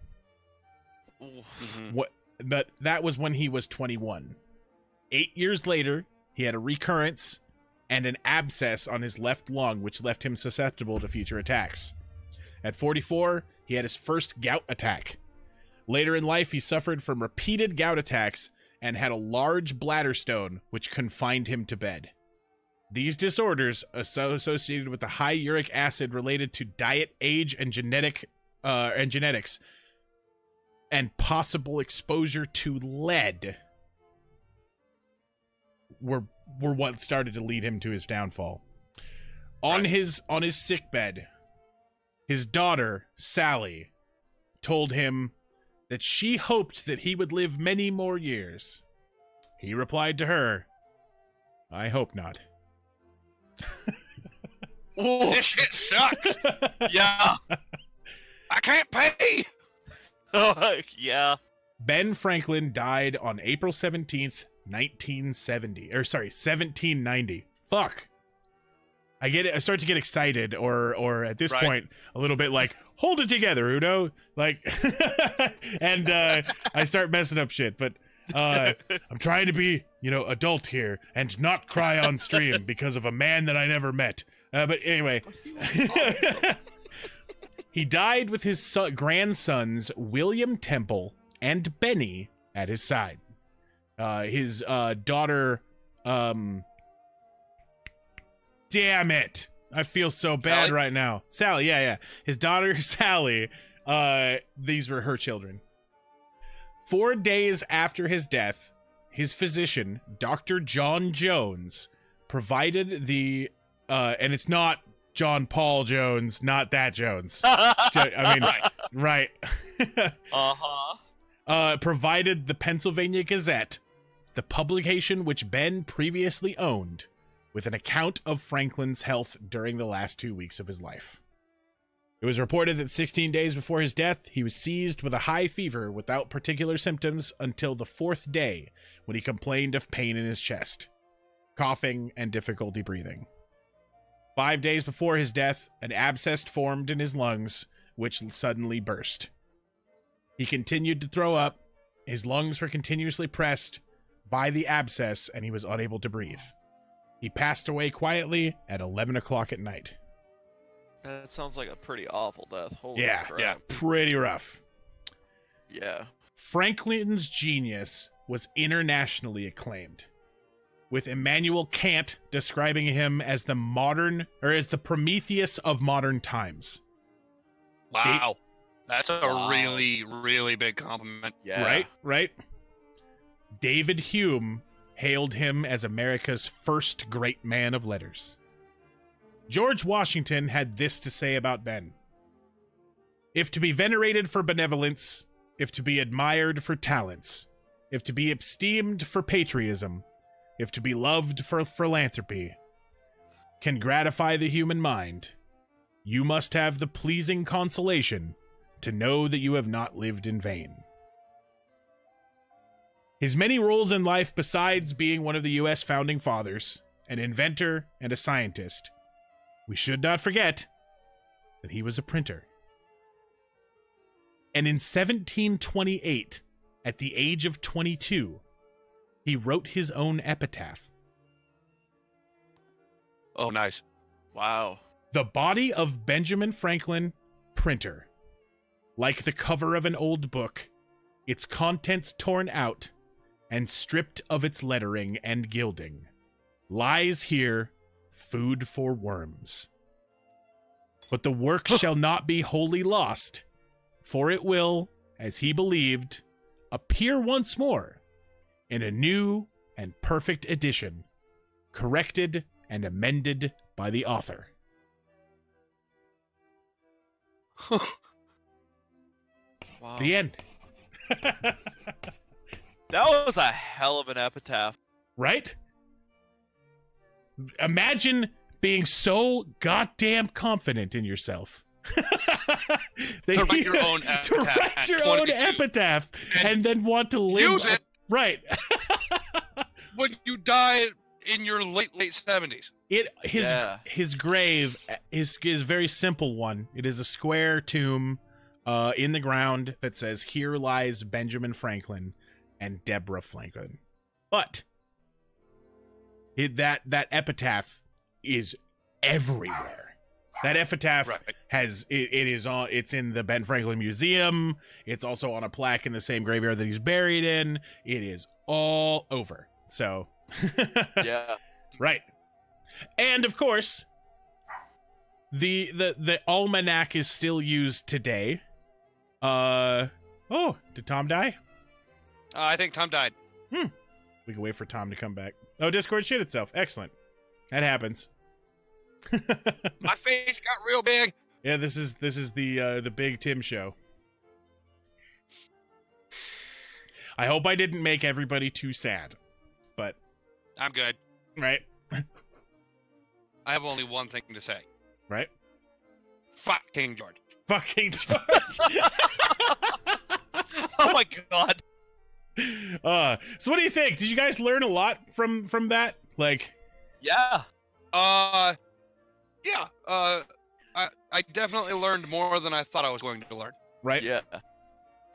Mhm. But that was when he was 21. 8 years later, he had a recurrence and an abscess on his left lung, which left him susceptible to future attacks. At 44, he had his first gout attack. Later in life, he suffered from repeated gout attacks and had a large bladder stone, which confined him to bed. These disorders associated with the high uric acid related to diet, age, and genetics, and possible exposure to lead were what started to lead him to his downfall. On his sickbed, his daughter, Sally, told him that she hoped that he would live many more years. He replied to her, "I hope not." This shit sucks. Yeah. I can't pay. Yeah. Ben Franklin died on April 17th, 1790. Fuck. I start to get excited or at this point a little bit like, hold it together, Udo. Like and I start messing up shit, but I'm trying to be, adult here and not cry on stream because of a man that I never met. But anyway, he died with his grandsons, William Temple and Benny, at his side. His daughter, damn it. I feel so bad right now. Sally, yeah. His daughter, Sally, these were her children. 4 days after his death, his physician, Dr. John Jones, provided the, and it's not John Paul Jones, not that Jones. I mean, right. Provided the Pennsylvania Gazette, the publication which Ben previously owned, with an account of Franklin's health during the last 2 weeks of his life. It was reported that 16 days before his death, he was seized with a high fever without particular symptoms until the 4th day, when he complained of pain in his chest, coughing, and difficulty breathing. 5 days before his death, an abscess formed in his lungs, which suddenly burst. He continued to throw up, his lungs were continuously pressed by the abscess, and he was unable to breathe. He passed away quietly at 11 o'clock at night. That sounds like a pretty awful death. Holy Yeah, crap. yeah. Pretty rough. Yeah. Franklin's genius was internationally acclaimed, with Immanuel Kant describing him as the Prometheus of modern times. Wow. That's a Wow. really, really big compliment. Yeah. Right? David Hume hailed him as America's first great man of letters. George Washington had this to say about Ben. If to be venerated for benevolence, if to be admired for talents, if to be esteemed for patriotism, if to be loved for philanthropy, can gratify the human mind, you must have the pleasing consolation to know that you have not lived in vain. His many roles in life, besides being one of the U.S. founding fathers, an inventor, and a scientist, we should not forget that he was a printer. And in 1728, at the age of 22, he wrote his own epitaph. Oh, nice. Wow. The body of Benjamin Franklin, printer. Like the cover of an old book, its contents torn out and stripped of its lettering and gilding, lies here food for worms. But the work shall not be wholly lost, for it will, as he believed, appear once more in a new and perfect edition, corrected and amended by the author. Wow. The end. That was a hell of an epitaph. Right? Imagine being so goddamn confident in yourself. To write your own epitaph. To write at your own 22. epitaph and then want to live. Use it Right. when you die in your late 70s. His grave is a very simple one. It is a square tomb in the ground that says, "Here lies Benjamin Franklin and Deborah Franklin." But that epitaph is everywhere. That epitaph Right. it's in the Ben Franklin Museum. It's also on a plaque in the same graveyard that he's buried in. It is all over. So Yeah. right. And of course, the almanac is still used today. Did Tom die? I think Tom died. We can wait for Tom to come back. Oh, Discord shit itself. Excellent. That happens. My face got real big. Yeah, this is the Big Tim show. I hope I didn't make everybody too sad, but I'm good. right, I have only one thing to say. right. Fuck King George. Fucking George. Oh my god. So what do you think? Did you guys learn a lot from that? Like, Yeah. Yeah. I definitely learned more than I thought I was going to learn. right? Yeah.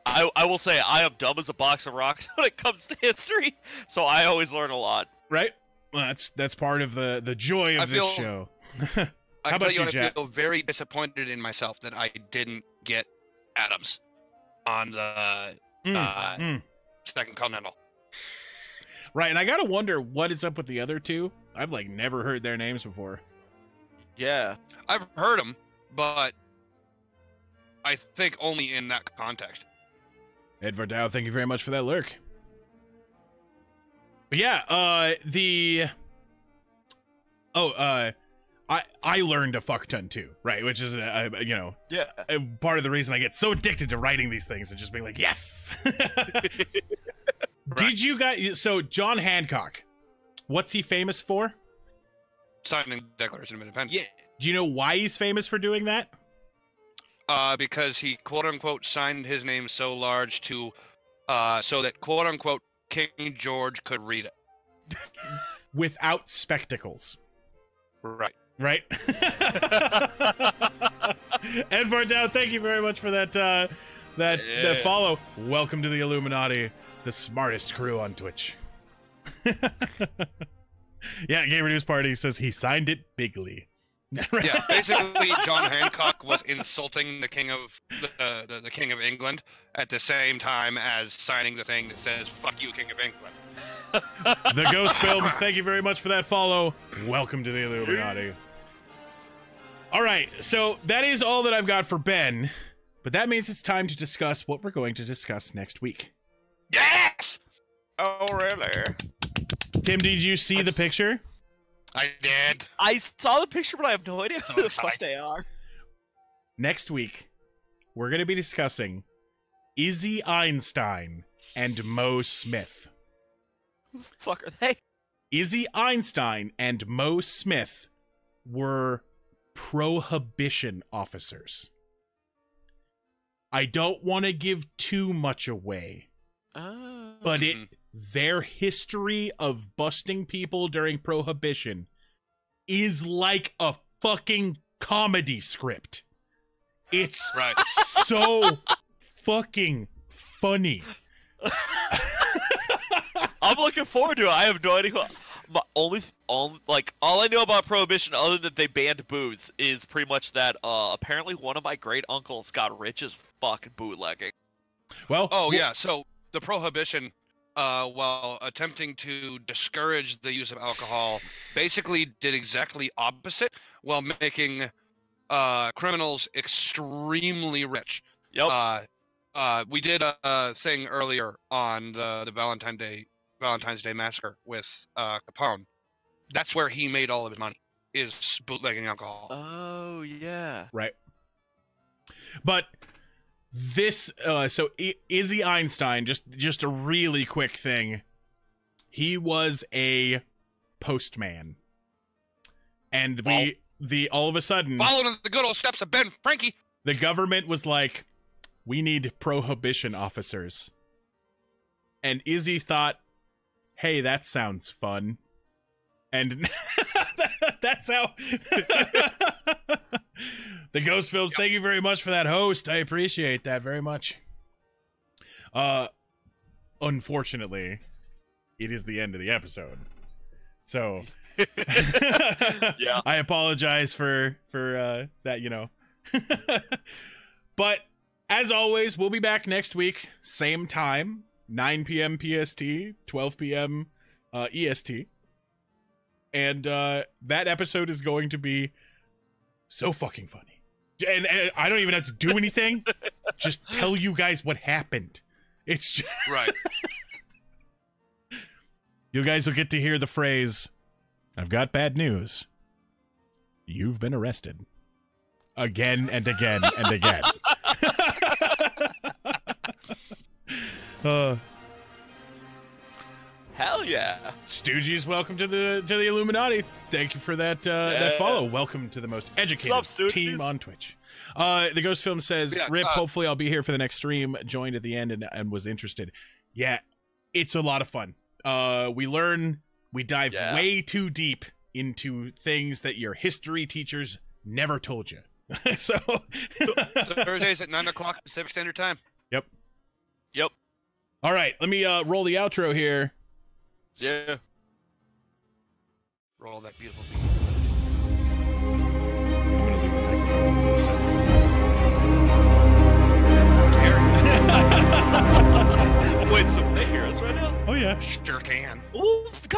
I will say I am dumb as a box of rocks when it comes to history, so I always learn a lot. Right. Well, that's part of the joy of I this feel- show. I How can tell about you, you, I Jack? feel very disappointed in myself that I didn't get Adams on the Second Continental. Right, and I gotta wonder what is up with the other two. I've like never heard their names before. Yeah. I've heard them, but I think only in that context. Ed Vardow, thank you very much for that lurk. But yeah, I learned a fuck ton too, right? Which is Yeah. part of the reason I get so addicted to writing these things and just being like, yes. Did you guys? So John Hancock, what's he famous for? Signing the Declaration of Independence. Yeah. Do you know why he's famous for doing that? Because he quote unquote signed his name so large to, so that quote unquote King George could read it. Without spectacles. Right. Right? Ed Vardow, thank you very much for that that follow. Welcome to the Illuminati, the smartest crew on Twitch. Yeah, Gamer News Party says he signed it bigly. Right. Yeah, basically, John Hancock was insulting the king of the king of England at the same time as signing the thing that says "Fuck you, King of England." The Ghost Films, thank you very much for that follow. Welcome to the Illuminati. All right, so that is all that I've got for Ben, but that means it's time to discuss what we're going to discuss next week. Yes, Oh, really? Tim, did you see the picture? I did. I saw the picture, but I have no idea So who the fuck excited. they are. Next week, we're going to be discussing Izzy Einstein and Mo Smith. Who the fuck are they? Izzy Einstein and Mo Smith were prohibition officers. I don't want to give too much away, Oh. but their history of busting people during prohibition is like a fucking comedy script. It's Right. so fucking funny. I'm looking forward to it. I have no idea. All I know about Prohibition, other than they banned booze, is pretty much that apparently one of my great uncles got rich as fuck bootlegging. Well, Oh yeah, so the prohibition, while attempting to discourage the use of alcohol, basically did exactly opposite while making criminals extremely rich. Yep. We did a thing earlier on the Valentine's Day massacre with Capone. That's where he made all of his money, is bootlegging alcohol. Oh yeah. right. But this, Izzy Einstein, just a really quick thing. He was a postman, and all of a sudden, Following the good old steps of Ben Frankie. the government was like, we need prohibition officers. And Izzy thought, hey, that sounds fun. And that's how the Ghost Films, thank you very much for that host. I appreciate that very much. Unfortunately, it is the end of the episode. So Yeah. I apologize for that, you know. But as always, we'll be back next week, same time, 9 p.m. PST, 12 p.m. EST. And that episode is going to be so fucking funny. And I don't even have to do anything. Just tell you guys what happened. It's just... Right. You guys will get to hear the phrase, I've got bad news. You've been arrested. Again and again and again. Hell yeah. Stooges, welcome to the Illuminati. Thank you for that that follow. Welcome to the most educated What's up, team Stooges? on Twitch. The Ghost Film says, Yeah, Rip, hopefully I'll be here for the next stream. Joined at the end and was interested. Yeah, it's a lot of fun. We learn, we dive way too deep into things that your history teachers never told you. So Thursdays at 9 o'clock Pacific Standard Time. Yep. Yep. All right, let me roll the outro here. Yeah. Roll that beautiful beat. Wait, so can they hear us right now? Oh yeah. Sure can. Oh, God.